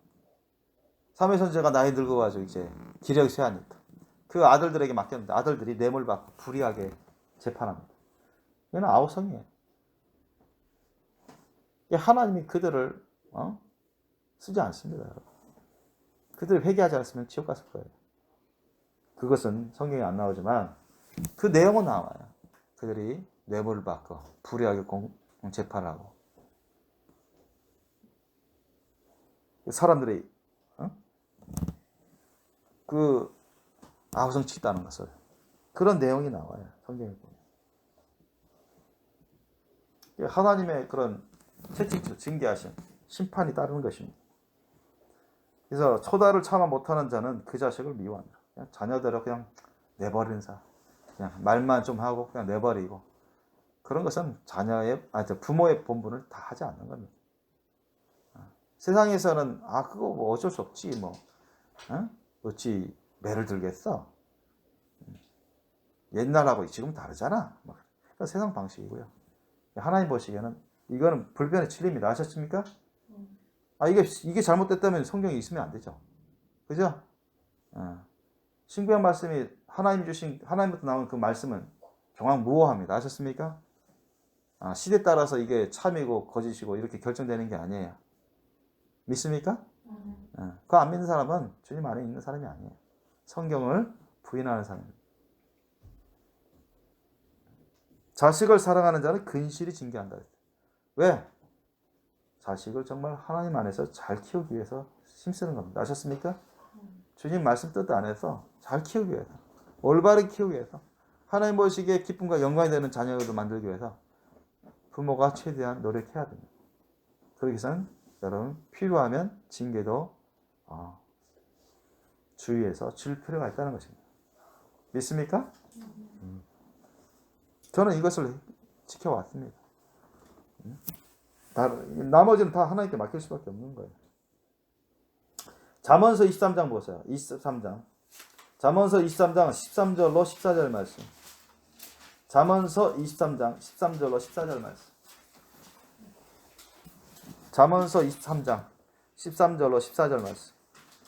Speaker 1: 사무엘 선지자가 나이 늙어가지고 이제 기력이 쇠하니까 그 아들들에게 맡겼는데 아들들이 뇌물 받고 불의하게 재판합니다. 이건 아우성이에요. 하나님이 그들을 쓰지 않습니다. 여러분. 그들을 회개하지 않았으면 지옥 갔을 거예요. 그것은 성경에 안 나오지만 그 내용은 나와요. 그들이 뇌물을 받고 불의하게 재판하고 사람들이 그 아우성 치다는 것을 그런 내용이 나와요. 성경에 보면 하나님의 그런 채찍질 징계하신 심판이 따르는 것입니다. 그래서 초다를 참아 못하는 자는 그 자식을 미워한다. 그냥 자녀들을 그냥 내버리는 사람. 그냥 말만 좀 하고 그냥 내버리고 그런 것은 부모의 본분을 다 하지 않는 겁니다. 세상에서는 그거 뭐 어쩔 수 없지 뭐 어찌 매를 들겠어. 옛날하고 지금 다르잖아. 그러니까 세상 방식이고요. 하나님 보시기에는 이거는 불변의 진리입니다. 아셨습니까? 이게 잘못됐다면 성경에 있으면 안 되죠. 그죠? 신구약 말씀이 하나님부터 나온 그 말씀은 정확무오합니다. 아셨습니까? 시대 따라서 이게 참이고 거짓이고 이렇게 결정되는 게 아니에요. 믿습니까? 그거 안 믿는 사람은 주님 안에 있는 사람이 아니에요. 성경을 부인하는 사람입니다. 자식을 사랑하는 자는 근실이 징계한다. 왜? 자식을 정말 하나님 안에서 잘 키우기 위해서 힘쓰는 겁니다. 아셨습니까? 주님 말씀 뜻 안에서 잘 키우기 위해서 올바르게 키우기 위해서 하나님 보시기에 기쁨과 영광이 되는 자녀를 만들기 위해서 부모가 최대한 노력해야 됩니다. 그러기 위해서는 여러분 필요하면 징계도 주의해서 줄 필요가 있다는 것입니다. 믿습니까? 저는 이것을 지켜왔습니다. 나머지는 다 하나님께 맡길 수밖에 없는 거예요. 잠언서 23장 보세요. 23장. 잠언서 23장 13절로 14절 말씀. 잠언서 23장 13절로 14절 말씀. 잠언서 23장 13절로 14절 말씀.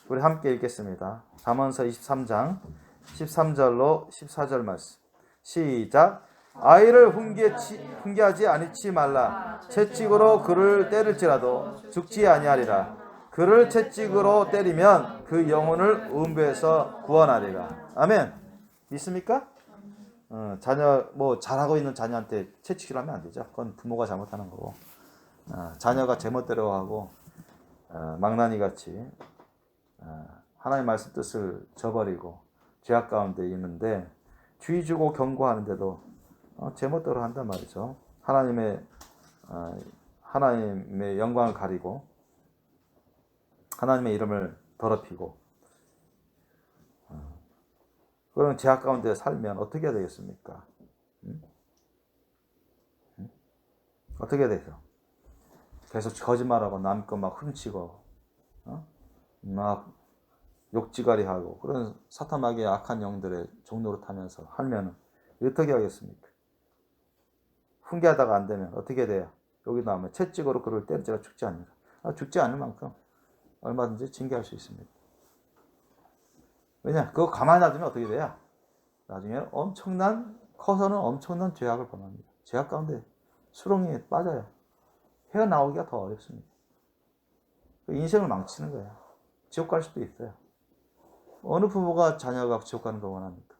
Speaker 1: 우리 함께 읽겠습니다. 잠언서 23장 13절로 14절 말씀. 시작. 아이를 훈계하지 아니치 말라. 채찍으로 그를 때릴지라도 죽지 아니하리라. 그를 채찍으로 때리면 그 영혼을 음부에서 구원하리라. 아멘. 믿습니까? 자녀 잘하고 있는 자녀한테 채찍을 하면 안 되죠. 그건 부모가 잘못하는 거고. 자녀가 제멋대로 하고 망나니 같이 하나님 말씀 뜻을 저버리고 죄악 가운데 있는데 주의 주고 경고하는데도 제멋대로 한단 말이죠. 하나님의 영광을 가리고 하나님의 이름을 더럽히고 그런 죄악 가운데 살면 어떻게 해야 되겠습니까? 어떻게 해야 되죠? 계속 거짓말하고 남 거 막 훔치고 막 욕지가리하고 그런 사탄마귀의 악한 영들의 종로로 타면서 하면 어떻게 하겠습니까? 훈계하다가 안 되면 어떻게 돼요? 여기 나오면 채찍으로 그를 때리지라 죽지 않느라. 죽지 않을 만큼 얼마든지 징계할 수 있습니다. 왜냐? 그거 가만히 놔두면 어떻게 돼요? 나중에 커서는 엄청난 죄악을 범합니다. 죄악 가운데 수렁에 빠져요. 헤어나오기가 더 어렵습니다. 인생을 망치는 거예요. 지옥 갈 수도 있어요. 어느 부모가 자녀가 지옥 가는 걸 원합니까?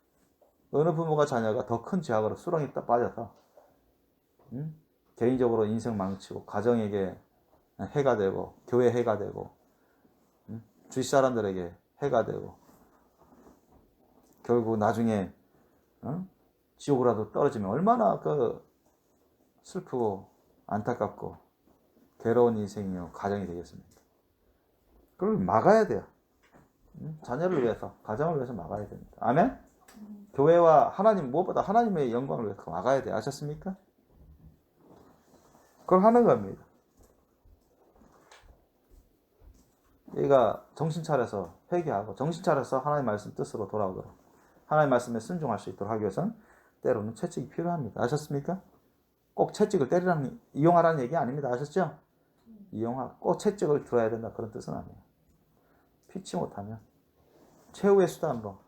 Speaker 1: 어느 부모가 자녀가 더 큰 죄악으로 수렁에 딱 빠져서 개인적으로 인생 망치고 가정에게 해가 되고 교회 해가 되고 주위 사람들에게 해가 되고 결국 나중에 지옥으로라도 떨어지면 얼마나 슬프고 안타깝고 괴로운 인생이요 가정이 되겠습니까? 그걸 막아야 돼요. 자녀를 위해서 가정을 위해서 막아야 됩니다. 아멘? 교회와 하나님 무엇보다 하나님의 영광을 위해서 막아야 돼요. 아셨습니까? 그걸 하는 겁니다. 얘가 정신 차려서 회개하고 정신 차려서 하나님 말씀 뜻으로 돌아오도록 하나님 말씀에 순종할 수 있도록 하기 위해서는 때로는 채찍이 필요합니다. 아셨습니까? 꼭 채찍을 이용하라는 얘기 아닙니다. 아셨죠? 꼭 채찍을 들어야 된다 그런 뜻은 아니에요. 피치 못하면 최후의 수단으로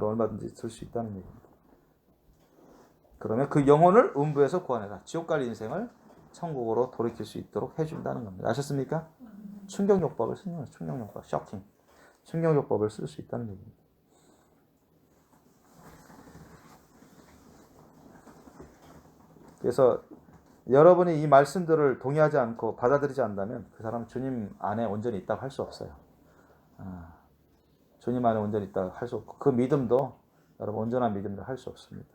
Speaker 1: 얼마든지 들 수 있다는 얘기입니다. 그러면 그 영혼을 음부에서 구원해라. 지옥 갈 인생을 천국으로 돌이킬 수 있도록 해준다는 겁니다. 아셨습니까? 충격요법을 쓰는 거예요. 충격요법, 쇼킹. 충격요법을 쓸 수 있다는 얘기입니다. 그래서 여러분이 이 말씀들을 동의하지 않고 받아들이지 않는다면 그 사람은 주님 안에 온전히 있다고 할 수 없어요. 주님 안에 온전히 있다고 할 수 없고 그 믿음도 여러분 온전한 믿음도 할 수 없습니다.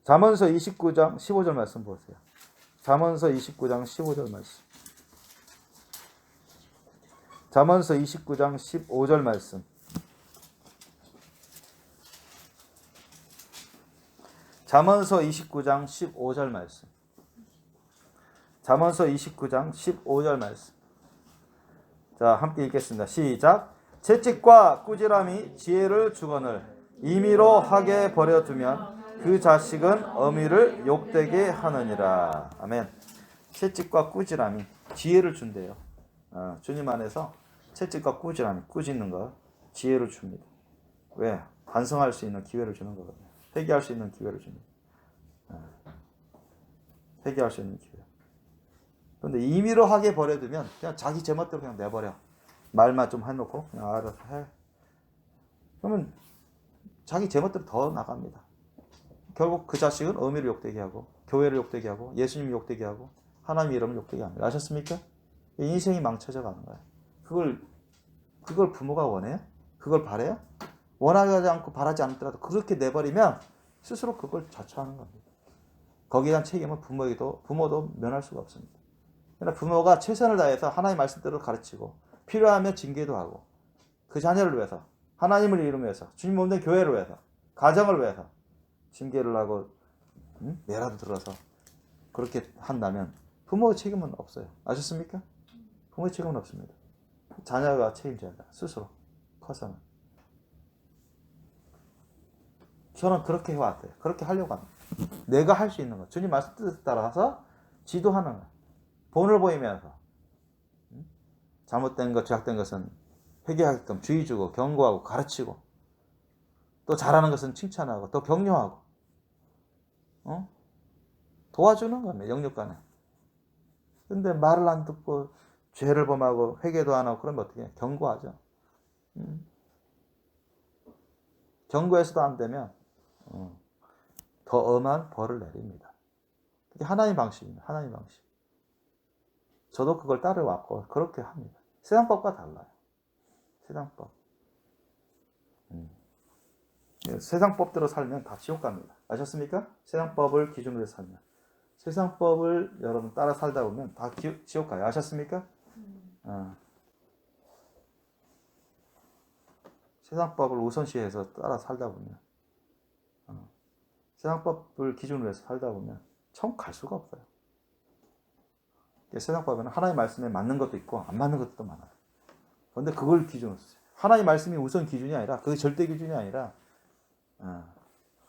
Speaker 1: 잠언서 29장 15절 말씀 보세요. 잠언서 29장 15절 말씀. 잠언서 29장 15절 말씀. 잠언서 29장 15절 말씀. 잠언서 29장 15절 말씀. 자, 함께 읽겠습니다. 시작. 채찍과 꾸지람이 지혜를 주거늘 임의로 하게 버려두면 그 자식은 어미를 욕되게 하느니라. 아멘. 채찍과 꾸지람이 지혜를 준대요. 주님 안에서 채찍과 꾸지람이 꾸짖는 것 지혜를 줍니다. 왜? 반성할 수 있는 기회를 주는 거거든요. 회개할 수 있는 기회를 줍니다. 회개할 수 있는 기회. 그런데 임의로 하게 버려두면 그냥 자기 제멋대로 그냥 내버려. 말만 좀 해놓고 그냥 알아서 해. 그러면 자기 제멋대로 더 나갑니다. 결국 그 자식은 어미를 욕되게 하고 교회를 욕되게 하고 예수님을 욕되게 하고 하나님의 이름을 욕되게 합니다. 아셨습니까? 인생이 망쳐져 가는 거예요. 그걸 부모가 원해요? 그걸 바래요? 원하지 않고 바라지 않더라도 그렇게 내버리면 스스로 그걸 자초하는 겁니다. 거기에 대한 책임은 부모도 면할 수가 없습니다. 그러나 부모가 최선을 다해서 하나님의 말씀대로 가르치고 필요하면 징계도 하고 그 자녀를 위해서 하나님을 이루기 위해서 주님 몸된 교회를 위해서 가정을 위해서 징계를 하고 매라도 들어서 그렇게 한다면 부모의 책임은 없어요. 아셨습니까? 부모의 책임은 없습니다. 자녀가 책임져야 돼. 스스로 커서는. 저는 그렇게 해왔대요. 그렇게 하려고 합니다. 내가 할 수 있는 것. 주님 말씀 뜻에 따라서 지도하는 것. 본을 보이면서 잘못된 것, 죄악된 것은 회개하게끔 주의 주고 경고하고 가르치고 또 잘하는 것은 칭찬하고 또 격려하고 도와주는 겁니다. 영육간에. 근데 말을 안 듣고 죄를 범하고 회개도 안 하고 그러면 어떻게 해요? 경고하죠. 경고해서도 안 되면 더 엄한 벌을 내립니다. 그게 하나님 방식입니다. 하나님 방식. 저도 그걸 따라왔고 그렇게 합니다. 세상법과 달라요. 세상법. 세상법대로 살면 다 지옥 갑니다. 아셨습니까? 세상법을 기준으로 살면. 세상법을 여러분 따라 살다 보면 다 지옥 가요. 아셨습니까? 세상법을 우선시해서 따라 살다 보면 세상법을 기준으로 해서 살다 보면 천국 갈 수가 없어요. 세상법에는 하나님 말씀에 맞는 것도 있고 안 맞는 것도 많아요. 그런데 그걸 기준으로 써요. 하나님 말씀이 우선 기준이 아니라 그게 절대 기준이 아니라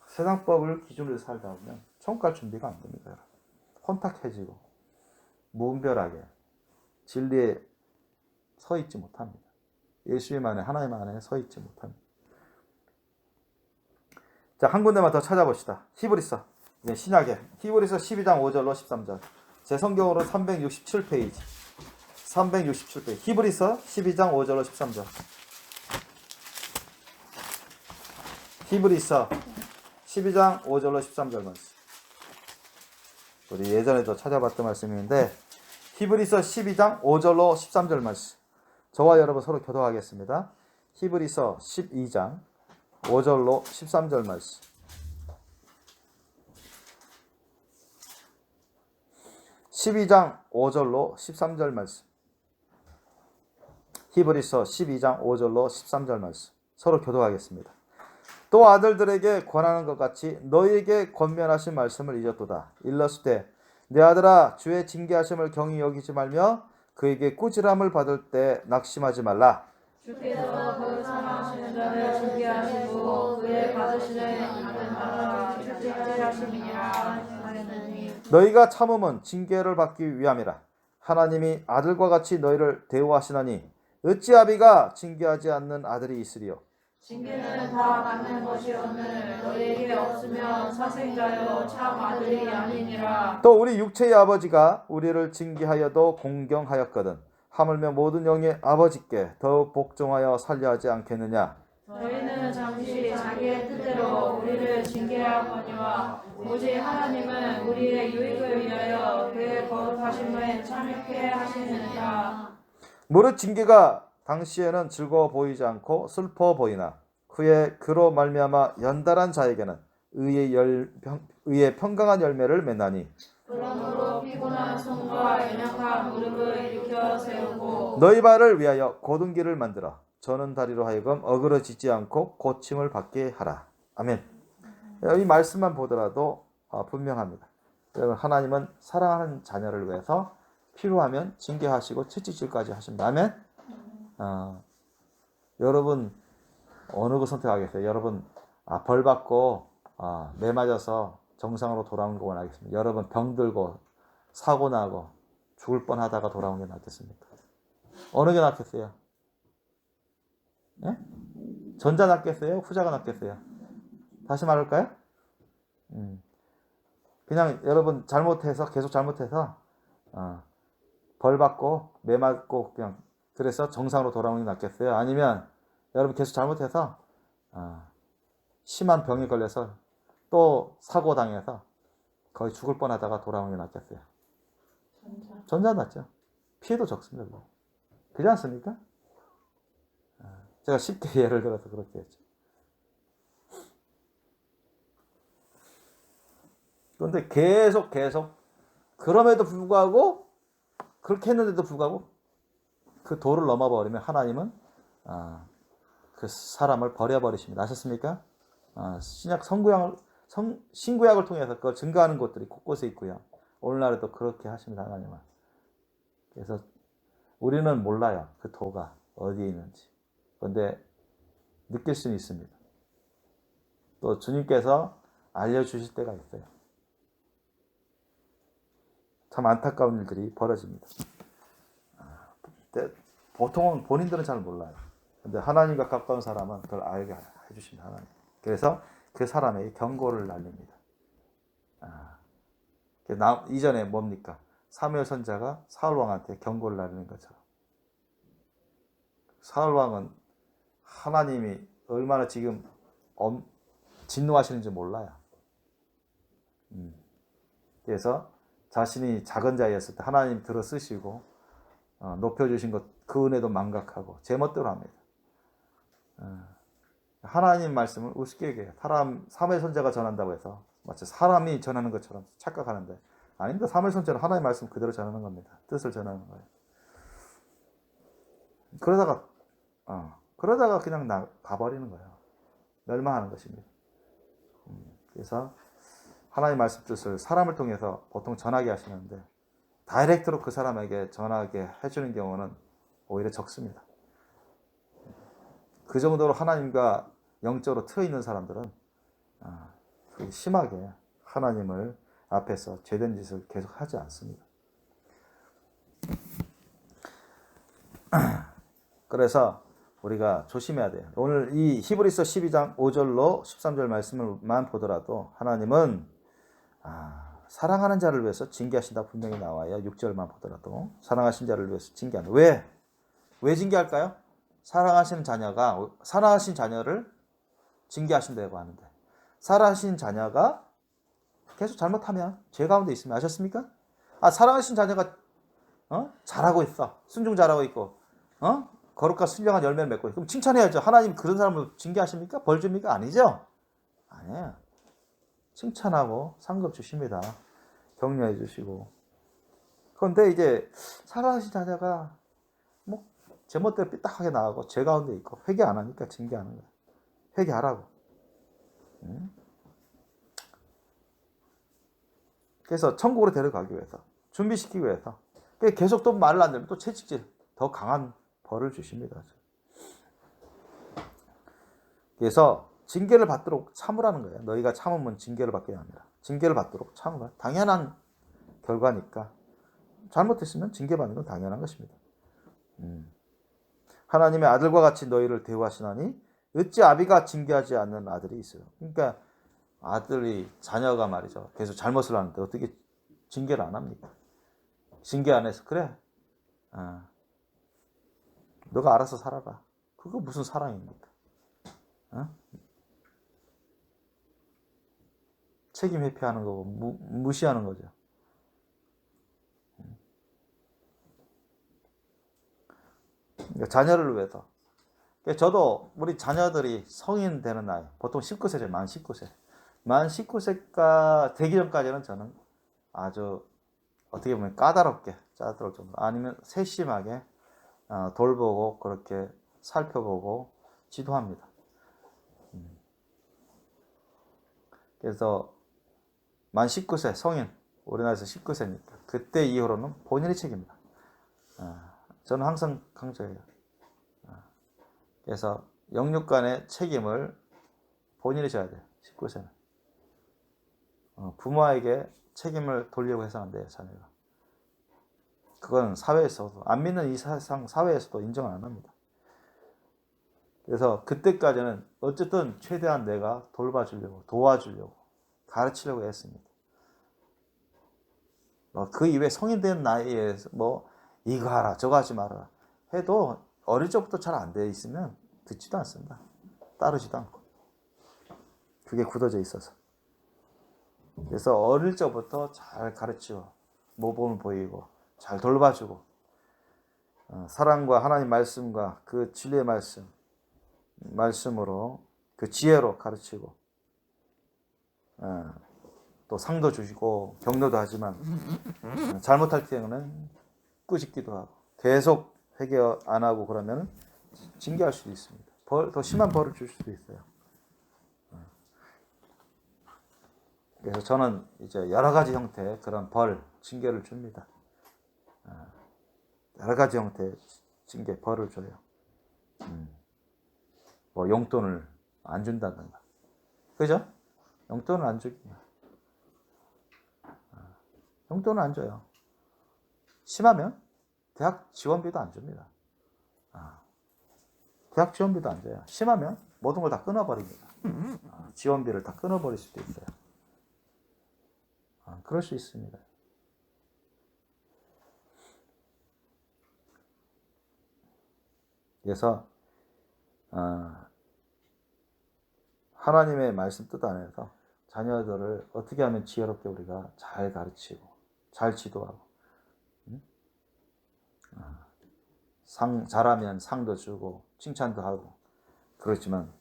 Speaker 1: 세상법을 기준으로 해서 살다 보면 천국 갈 준비가 안 됩니다. 여러분. 혼탁해지고 무분별하게 진리에 서 있지 못합니다. 예수님 안에 하나님 안에 서 있지 못합니다. 자, 한 군데만 더 찾아봅시다. 히브리서. 신약에 히브리서 12장 5절로 13절. 제 성경으로 367페이지. 367페이지. 히브리서 12장 5절로 13절. 히브리서 12장 5절로 13절 말씀. 우리 예전에도 찾아봤던 말씀인데 히브리서 12장 5절로 13절 말씀. 저와 여러분 서로 교도하겠습니다. 히브리서 12장 5절로 13절 말씀. (12장 5절로 13절) 말씀. 히브리서 12장 5절로 13절 말씀. 서로 교도하겠습니다. 또 아들들에게 권하는 것 같이 너희에게 권면하신 말씀을 잊었도다. 일렀을 내 아들아 주의 징계하심을 경히 여기지 말며 그에게 꾸지람을 받을 때 낙심하지 말라.
Speaker 2: 주께서 그 사랑하시는 자를 징계하시고 그의 받으시는 않는 징계하심이니라 하였느니
Speaker 1: 너희가 참음은 징계를 받기 위함이라. 하나님이 아들과 같이 너희를 대우하시나니 어찌 아비가 징계하지 않는 아들이 있으리요.
Speaker 2: 징계는 다 받는 것이오늘 너희에게 없으면 사생자여 참 아들이 아니니라.
Speaker 1: 또 우리 육체의 아버지가 우리를 징계하여도 공경하였거든 하물며 모든 영의 아버지께 더욱 복종하여 살려 하지 않겠느냐.
Speaker 2: 저희는 잠시 자기의 뜻대로 우리를 징계하거니와 오직 하나님은 우리의 유익을 위하여 그의 거룩하심에 참여케 하시느니라.
Speaker 1: 무릇 징계가 당시에는 즐거워 보이지 않고 슬퍼 보이나 후에 그로 말미암아 연달한 자에게는 의의 평강한 열매를 맺나니
Speaker 2: 그러므로 피곤한 손과 연약한 무릎을 일으켜 세우고
Speaker 1: 너희 발을 위하여 곧은 길을 만들어 저는 다리로 하여금 어그러지지 않고 고침을 받게 하라. 아멘. 이 말씀만 보더라도 분명합니다. 여러분 하나님은 사랑하는 자녀를 위해서 필요하면 징계하시고 채찍질까지 하십니다. 아멘. 여러분 어느 거 선택하겠어요? 여러분 벌 받고 매 맞아서 정상으로 돌아오는 거 원하겠습니다. 여러분 병들고 사고 나고 죽을 뻔하다가 돌아오는 게 낫겠습니까? 어느 게 낫겠어요? 예? 전자 낫겠어요? 후자가 낫겠어요? 다시 말할까요? 그냥 여러분 잘못해서 계속 잘못해서 벌 받고 매 맞고 그냥 그래서 정상으로 돌아오는 게 낫겠어요? 아니면 여러분 계속 잘못해서 심한 병에 걸려서 또 사고 당해서 거의 죽을 뻔하다가 돌아오는 게 낫겠어요? 전자 낫죠. 피해도 적습니다. 그렇지 않습니까? 제가 쉽게 예를 들어서 그렇게 했죠. 그런데 계속 그럼에도 불구하고 그렇게 했는데도 불구하고 그 도를 넘어버리면 하나님은 그 사람을 버려버리십니다. 아셨습니까? 신구약을 통해서 그걸 증거하는 곳들이 곳곳에 있고요. 오늘날에도 그렇게 하십니다, 하나님은. 그래서 우리는 몰라요, 그 도가 어디에 있는지. 그런데 느낄 수는 있습니다. 또 주님께서 알려주실 때가 있어요. 참 안타까운 일들이 벌어집니다. 보통은 본인들은 잘 몰라요. 근데 하나님과 가까운 사람은 그걸 알게 해주십니다, 하나님. 그래서 그 사람에게 경고를 날립니다. 이전에 뭡니까? 사무엘 선지자가 사울 왕한테 경고를 날리는 것처럼. 사울 왕은 하나님이 얼마나 지금 진노하시는지 몰라요. 그래서 자신이 작은 자였을 때 하나님 들어 쓰시고 높여주신 것, 그 은혜도 망각하고 제멋대로 합니다. 하나님 말씀을 우습게 얘기해요. 사무엘 선지자가 전한다고 해서 마치 사람이 전하는 것처럼 착각하는데 아닙니다. 사무엘 선지자는 하나님의 말씀 그대로 전하는 겁니다. 뜻을 전하는 거예요. 그러다가 그냥 가버리는 거예요. 멸망하는 것입니다. 그래서 하나님의 말씀 뜻을 사람을 통해서 보통 전하게 하시는데 다이렉트로 그 사람에게 전하게 해주는 경우는 오히려 적습니다. 그 정도로 하나님과 영적으로 트여있는 사람들은 심하게 하나님을 앞에서 죄된 짓을 계속 하지 않습니다. 그래서 우리가 조심해야 돼요. 오늘 이 히브리서 12장 5절로 13절 말씀을만 보더라도 하나님은 사랑하는 자를 위해서 징계하신다 분명히 나와요. 6절만 보더라도 사랑하신 자를 위해서 징계한다. 왜 징계할까요? 사랑하신 자녀를 징계하신다고 하는데 사랑하신 자녀가 계속 잘못하면 죄 가운데 있으면 아셨습니까? 사랑하신 자녀가 잘하고 있어. 순종 잘하고 있고 거룩과 순종한 열매를 맺고 있고 그럼 칭찬해야죠. 하나님 그런 사람을 징계하십니까? 벌 줍니까? 아니죠. 아니에요. 칭찬하고 상급 주십니다. 격려해 주시고. 그런데 이제 사랑하신 자녀가 제멋대로 삐딱하게 나가고 죄 가운데 있고 회개 안 하니까 징계하는 거예요. 회개하라고. 그래서 천국으로 데려가기 위해서 준비시키기 위해서 계속 또 말을 안 들으면 또 채찍질 더 강한 벌을 주십니다. 그래서 징계를 받도록 참으라는 거예요. 너희가 참으면 징계를 받게 합니다. 징계를 받도록 참으라. 당연한 결과니까 잘못했으면 징계받는 건 당연한 것입니다. 하나님의 아들과 같이 너희를 대우하시나니 어찌 아비가 징계하지 않는 아들이 있어요. 그러니까 자녀가 말이죠. 계속 잘못을 하는데 어떻게 징계를 안 합니까? 징계 안 해서 그래. 너가 알아서 살아라. 그거 무슨 사랑입니까? 책임 회피하는 거고 무시하는 거죠. 그러니까 자녀를 위해서. 저도 우리 자녀들이 성인 되는 나이, 보통 19세죠. 만 19세. 만 19세가 되기 전까지는 저는 아주 어떻게 보면 까다롭게 짜들 정도 아니면 세심하게 돌보고 그렇게 살펴보고 지도합니다. 그래서 만 19세 성인 우리나라에서 19세니까 그때 이후로는 본인의 책임이다. 저는 항상 강조해요. 그래서 영육간의 책임을 본인이 져야 돼요. 19세는. 부모에게 책임을 돌리려고 해서는 안 돼요. 자녀가. 그건 사회에서도 안 믿는 이 세상 사회에서도 인정을 안 합니다. 그래서 그때까지는 어쨌든 최대한 내가 돌봐주려고 도와주려고 가르치려고 했습니다. 그 이후에 성인 된 나이에 이거 하라 저거 하지 마라 해도 어릴 적부터 잘 안 돼 있으면 듣지도 않습니다. 따르지도 않고. 그게 굳어져 있어서. 그래서 어릴 적부터 잘 가르치고 모범을 보이고 잘 돌봐주고 사랑과 하나님 말씀과 그 진리의 말씀으로 그 지혜로 가르치고 또 상도 주시고 격려도 하지만 잘못할 때는 꾸짖기도 하고 계속 회개 안 하고 그러면 징계할 수도 있습니다. 더 심한 벌을 줄 수도 있어요. 그래서 저는 이제 여러 가지 형태의 그런 벌, 징계를 줍니다. 여러 가지 형태의 징계, 벌을 줘요. 뭐 용돈을 안 준다든가. 그죠? 용돈을 안 주기. 용돈을 안 줘요. 심하면 대학 지원비도 안 줍니다. 대학 지원비도 안 줘요. 심하면 모든 걸 다 끊어버립니다. 지원비를 다 끊어버릴 수도 있어요. 그럴 수 있습니다. 그래서 하나님의 말씀 뜻 안에서 자녀들을 어떻게 하면 지혜롭게 우리가 잘 가르치고 잘 지도하고 잘하면 상도 주고 칭찬도 하고 그렇지만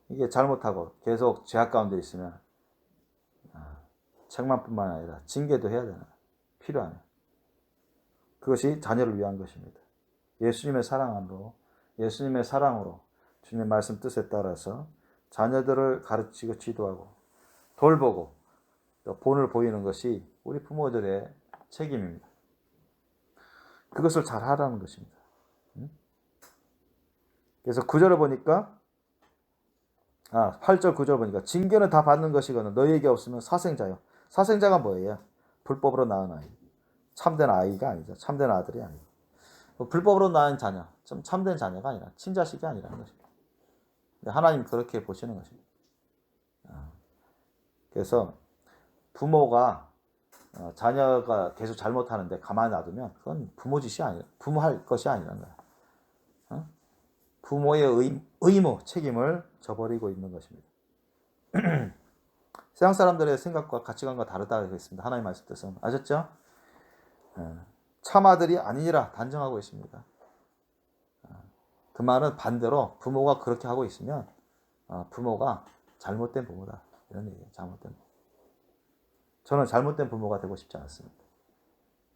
Speaker 1: 이게 잘못하고 계속 죄악 가운데 있으면 책망뿐만 아니라 징계도 해야 되나 필요하네. 그것이 자녀를 위한 것입니다. 예수님의 사랑으로 주님의 말씀 뜻에 따라서 자녀들을 가르치고 지도하고 돌보고 또 본을 보이는 것이 우리 부모들의 책임입니다. 그것을 잘 하라는 것입니다. 그래서 9절을 보니까 8절 9절 보니까 징계는 다 받는 것이거늘 너희에게 없으면 사생자요. 사생자가 뭐예요? 불법으로 낳은 아이. 참된 아이가 아니죠. 참된 아들이 아니고. 불법으로 낳은 자녀. 좀 참된 자녀가 아니라 친자식이 아니라는 것입니다. 하나님 그렇게 보시는 것입니다. 그래서 부모가 자녀가 계속 잘못하는데 가만히 놔두면 그건 부모 짓이 아니라 부모할 것이 아니라는 거예요. 부모의 의무, 책임을 져버리고 있는 것입니다. 세상 사람들의 생각과 가치관과 다르다고 했습니다. 하나님 말씀 뜻은 아셨죠? 참아들이 아니라 단정하고 있습니다. 그 말은 반대로 부모가 그렇게 하고 있으면 부모가 잘못된 부모다. 이런 얘기예요. 잘못된 부모. 저는 잘못된 부모가 되고 싶지 않습니다.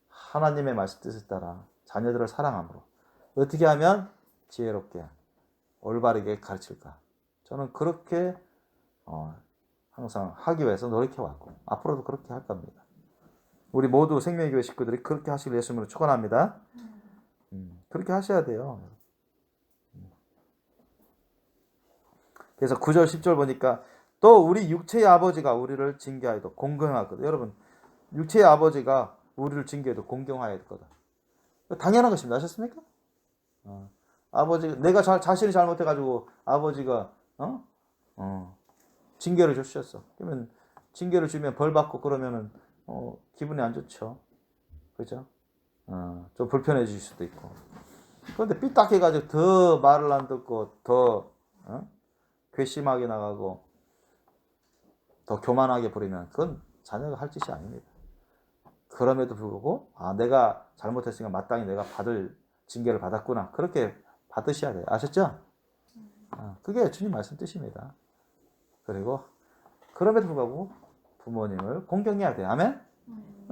Speaker 1: 하나님의 말씀 뜻에 따라 자녀들을 사랑함으로 어떻게 하면 지혜롭게 올바르게 가르칠까. 저는 그렇게 항상 하기 위해서 노력해왔고 앞으로도 그렇게 할 겁니다. 우리 모두 생명교회 식구들이 그렇게 하시길 예수님으로 축원합니다. 그렇게 하셔야 돼요. 그래서 9절 10절 보니까 또 우리 육체의 아버지가 우리를 징계하여도 공경하거든. 여러분 육체의 아버지가 우리를 징계해도 공경하여야 할 거다. 당연한 것입니다. 아셨습니까? 아버지 내가 자신이 잘못해가지고 아버지가 징계를 주셨어. 그러면 징계를 주면 벌 받고 그러면은 기분이 안 좋죠. 그죠? 좀 불편해질 수도 있고. 그런데 삐딱해가지고 더 말을 안 듣고 더 괘씸하게 나가고 더 교만하게 부리면 그건 자녀가 할 짓이 아닙니다. 그럼에도 불구하고 내가 잘못했으니까 마땅히 내가 받을 징계를 받았구나. 그렇게 받으셔야 돼요. 아셨죠? 그게 주님 말씀 뜻입니다. 그리고 그럼에도 불구하고 부모님을 공경해야 돼요. 아멘?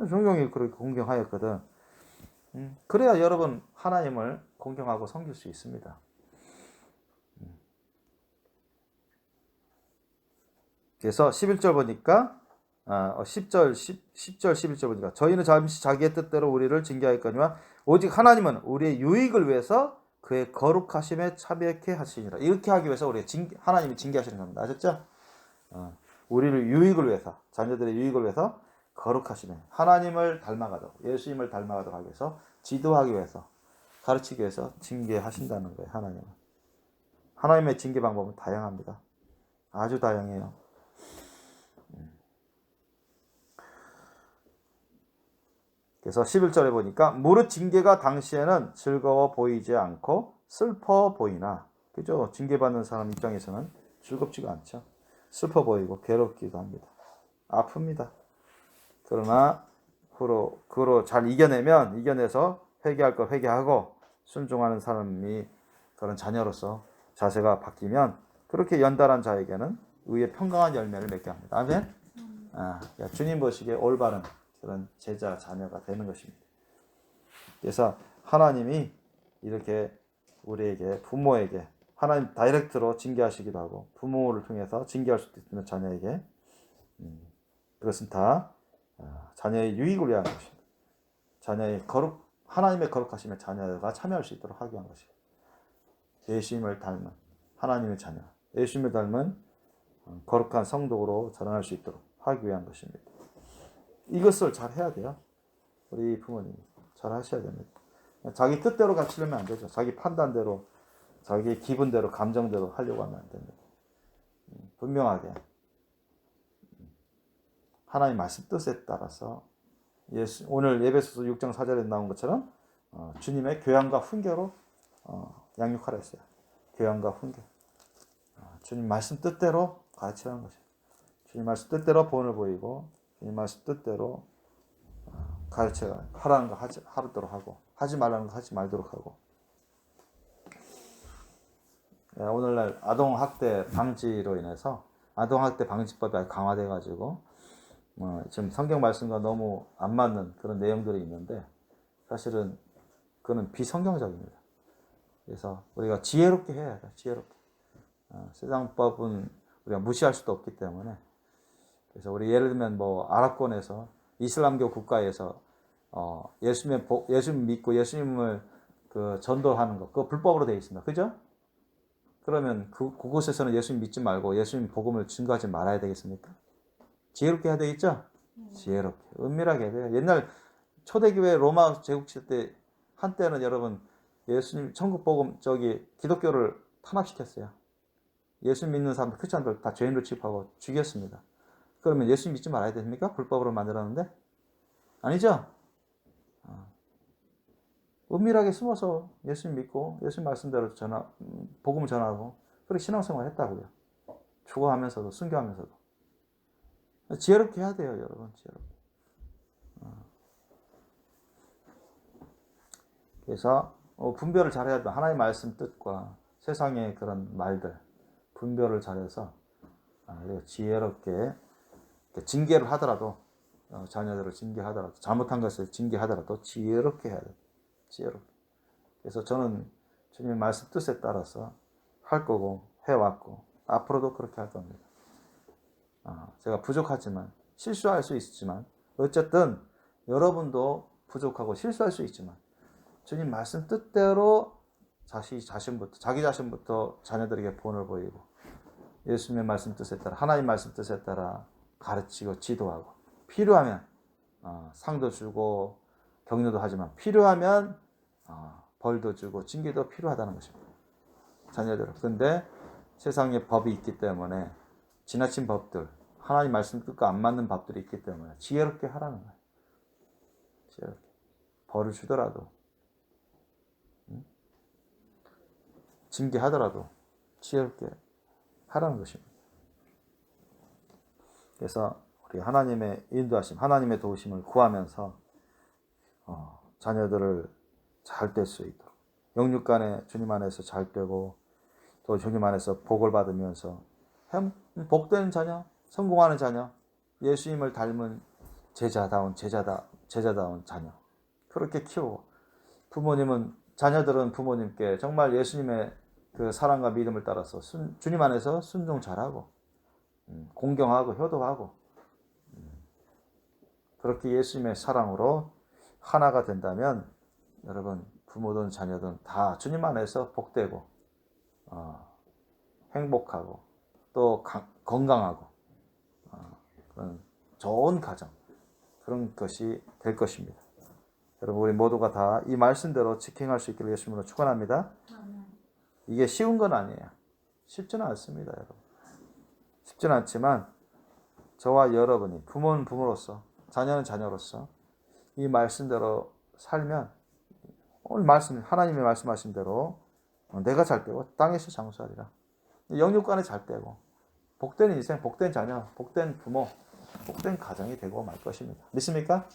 Speaker 1: 종경이 그렇게 공경하였거든. 그래야 여러분 하나님을 공경하고 섬길 수 있습니다. 그래서 11절 보니까 10절 11절 보니까 저희는 잠시 자기의 뜻대로 우리를 징계하였거니와 오직 하나님은 우리의 유익을 위해서 그의 거룩하심에 참여케 하시니라. 이렇게 하기 위해서 하나님이 징계하시는 겁니다. 아셨죠? 우리를 유익을 위해서 자녀들의 유익을 위해서 거룩하심에 하나님을 닮아가도록 예수님을 닮아가도록 하기 위해서 지도하기 위해서 가르치기 위해서 징계하신다는 거예요. 하나님의 징계 방법은 다양합니다. 아주 다양해요. 그래서 11절에 보니까 무릇 징계가 당시에는 즐거워 보이지 않고 슬퍼 보이나 그죠? 징계받는 사람 입장에서는 즐겁지가 않죠. 슬퍼 보이고 괴롭기도 합니다. 아픕니다. 그러나 그로 잘 이겨내서 회개할 거 회개하고 순종하는 사람이 그런 자녀로서 자세가 바뀌면 그렇게 연달한 자에게는 의의 평강한 열매를 맺게 합니다. 아멘? 주님 보시기에 올바른 그런 제자 자녀가 되는 것입니다. 그래서 하나님이 이렇게 우리에게 부모에게 하나님 다이렉트로 징계하시기도 하고 부모를 통해서 징계할 수도 있는 자녀에게 그것은 다 자녀의 유익을 위한 것입니다. 자녀의 하나님의 거룩하심에 자녀가 참여할 수 있도록 하기 위한 것입니다. 예수님을 닮은 하나님의 자녀, 예수님을 닮은 거룩한 성도로 자라날 수 있도록 하기 위한 것입니다. 이것을 잘 해야 돼요. 우리 부모님이 잘 하셔야 됩니다. 자기 뜻대로 가치려면 안 되죠. 자기 판단대로, 자기 기분대로, 감정대로 하려고 하면 안 됩니다. 분명하게 하나님 말씀 뜻에 따라서 오늘 에베소서 6장 4절에 나온 것처럼 주님의 교양과 훈계로 양육하라 했어요. 교양과 훈계. 주님 말씀 뜻대로 가르치라는 것입니다. 주님 말씀 뜻대로 본을 보이고 주님 말씀 뜻대로 가르쳐 하라는 거 하도록 하고 하지 말라는 거 하지 말도록 하고. 오늘날 아동학대 방지로 인해서 아동학대 방지법이 아주 강화돼 가지고 지금 성경 말씀과 너무 안 맞는 그런 내용들이 있는데 사실은 그거는 비성경적입니다. 그래서 우리가 지혜롭게 해야 돼요. 지혜롭게. 세상법은 우리가 무시할 수도 없기 때문에 그래서 우리 예를 들면 뭐 아랍권에서 이슬람교 국가에서 예수님 믿고 예수님을 전도하는 거 그거 불법으로 되어 있습니다. 그죠? 그러면 그곳에서는 예수님 믿지 말고 예수님 복음을 증거하지 말아야 되겠습니까? 지혜롭게 해야 되겠죠? 지혜롭게, 은밀하게 해야 돼요. 옛날 초대교회 로마 제국칠 때 한때는 여러분 예수님 천국 복음 기독교를 탄압시켰어요. 예수 믿는 사람들, 크리스찬들 다 죄인으로 취급하고 죽였습니다. 그러면 예수 믿지 말아야 됩니까? 불법으로 만들었는데? 아니죠? 은밀하게 숨어서 예수 믿고 예수 말씀대로 복음을 전하고 그렇게 신앙생활 했다고요. 죽어가면서도 순교하면서도. 지혜롭게 해야 돼요, 여러분. 지혜롭게. 그래서 분별을 잘해야 돼. 하나님의 말씀 뜻과 세상의 그런 말들 분별을 잘해서 지혜롭게 징계를 하더라도 자녀들을 징계하더라도 잘못한 것을 징계하더라도 지혜롭게 해야 돼. 지혜롭게. 그래서 저는 주님의 말씀 뜻에 따라서 할 거고 해왔고 앞으로도 그렇게 할 겁니다. 제가 부족하지만 실수할 수 있지만 어쨌든 여러분도 부족하고 실수할 수 있지만 주님 말씀 뜻대로 자기 자신부터 자녀들에게 본을 보이고 예수님의 말씀 뜻에 따라 하나님 말씀 뜻에 따라 가르치고 지도하고 필요하면 상도 주고 격려도 하지만 필요하면 벌도 주고 징계도 필요하다는 것입니다. 자녀들. 근데 세상에 법이 있기 때문에 지나친 법들, 하나님 말씀 뜻과 안 맞는 법들이 있기 때문에 지혜롭게 하라는 거예요. 지혜롭게. 벌을 주더라도 징계하더라도 지혜롭게 하라는 것입니다. 그래서 우리 하나님의 인도하심, 하나님의 도우심을 구하면서 자녀들을 잘 될 수 있도록 영육간에 주님 안에서 잘 되고 또 주님 안에서 복을 받으면서 복된 자녀, 성공하는 자녀, 예수님을 닮은 제자다운 자녀 그렇게 키우고 자녀들은 부모님께 정말 예수님의 그 사랑과 믿음을 따라서 주님 안에서 순종 잘하고 공경하고 효도하고 그렇게 예수님의 사랑으로 하나가 된다면 여러분 부모든 자녀든 다 주님 안에서 복되고 행복하고 또 건강하고 그런 좋은 가정 그런 것이 될 것입니다. 여러분 우리 모두가 다 이 말씀대로 직행할 수 있기를 예수님으로 축원합니다. 이게 쉬운 건 아니에요. 쉽지는 않습니다, 여러분. 쉽지는 않지만 저와 여러분이 부모는 부모로서 자녀는 자녀로서 이 말씀대로 살면 오늘 하나님의 말씀하신 대로 내가 잘 되고 땅에서 장수하리라. 영육간에 잘 되고 복된 인생, 복된 자녀, 복된 부모, 복된 가정이 되고 말 것입니다. 믿습니까?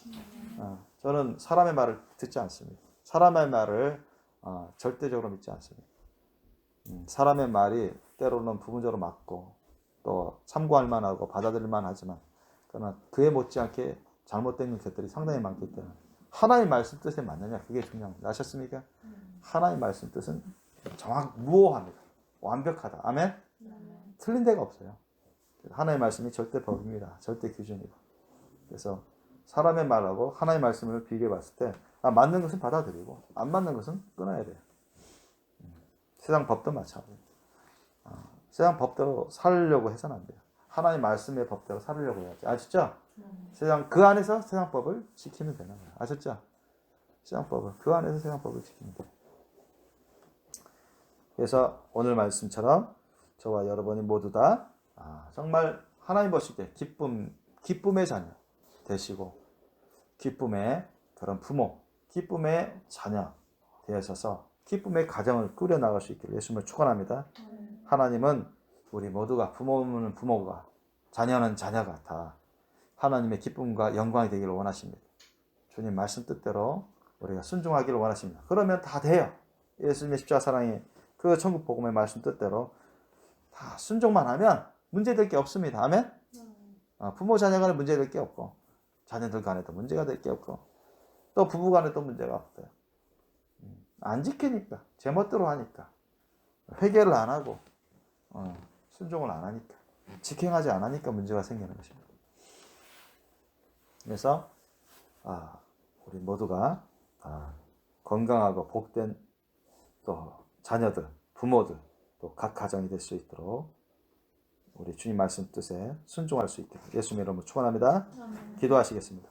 Speaker 1: 저는 사람의 말을 듣지 않습니다. 사람의 말을 절대적으로 믿지 않습니다. 사람의 말이 때로는 부분적으로 맞고 또 참고할 만하고 받아들일 만하지만 그러나 그에 못지않게 잘못된 것들이 상당히 많기 때문에 하나님 말씀 뜻에 맞느냐 그게 중요합니다. 아셨습니까? 하나님 말씀 뜻은 무오합니다. 완벽하다. 아멘? 틀린 데가 없어요. 하나님의 말씀이 절대 법입니다. 절대 기준이고 그래서 사람의 말하고 하나님의 말씀을 비교해 봤을 때 맞는 것은 받아들이고 안 맞는 것은 끊어야 돼요. 세상 법도 마찬가지예요. 세상 법대로 살려고 해서는 안 돼요. 하나님 말씀의 법대로 살려고 해야지. 아시죠? 세상 그 안에서 세상 법을 지키면 되는 거예요. 아셨죠? 세상 법을 그 안에서 세상 법을 지키면 돼요. 그래서 오늘 말씀처럼 저와 여러분이 모두 다 정말 하나님 보실 때 기쁨의 자녀 되시고 기쁨의 그런 부모, 기쁨의 자녀 되셔서 기쁨의 가정을 꾸려 나갈 수 있기를 예수님을 축원합니다. 하나님은 우리 모두가 부모는 부모가 자녀는 자녀가 다 하나님의 기쁨과 영광이 되기를 원하십니다. 주님 말씀 뜻대로 우리가 순종하기를 원하십니다. 그러면 다 돼요. 예수님의 십자가 사랑이 그 천국 복음의 말씀 뜻대로 다 순종만 하면 문제될 게 없습니다. 아멘? 부모 자녀 간에 문제될 게 없고 자녀들 간에도 문제가 될 게 없고 또 부부 간에도 문제가 없어요. 안 지키니까 제멋대로 하니까 회개를 안 하고 순종을 안 하니까 직행하지 않으니까 문제가 생기는 것입니다. 그래서 우리 모두가 건강하고 복된 또 자녀들, 부모들 또 각 가정이 될 수 있도록 우리 주님 말씀 뜻에 순종할 수 있게 예수님 이름으로 축원합니다. 기도하시겠습니다.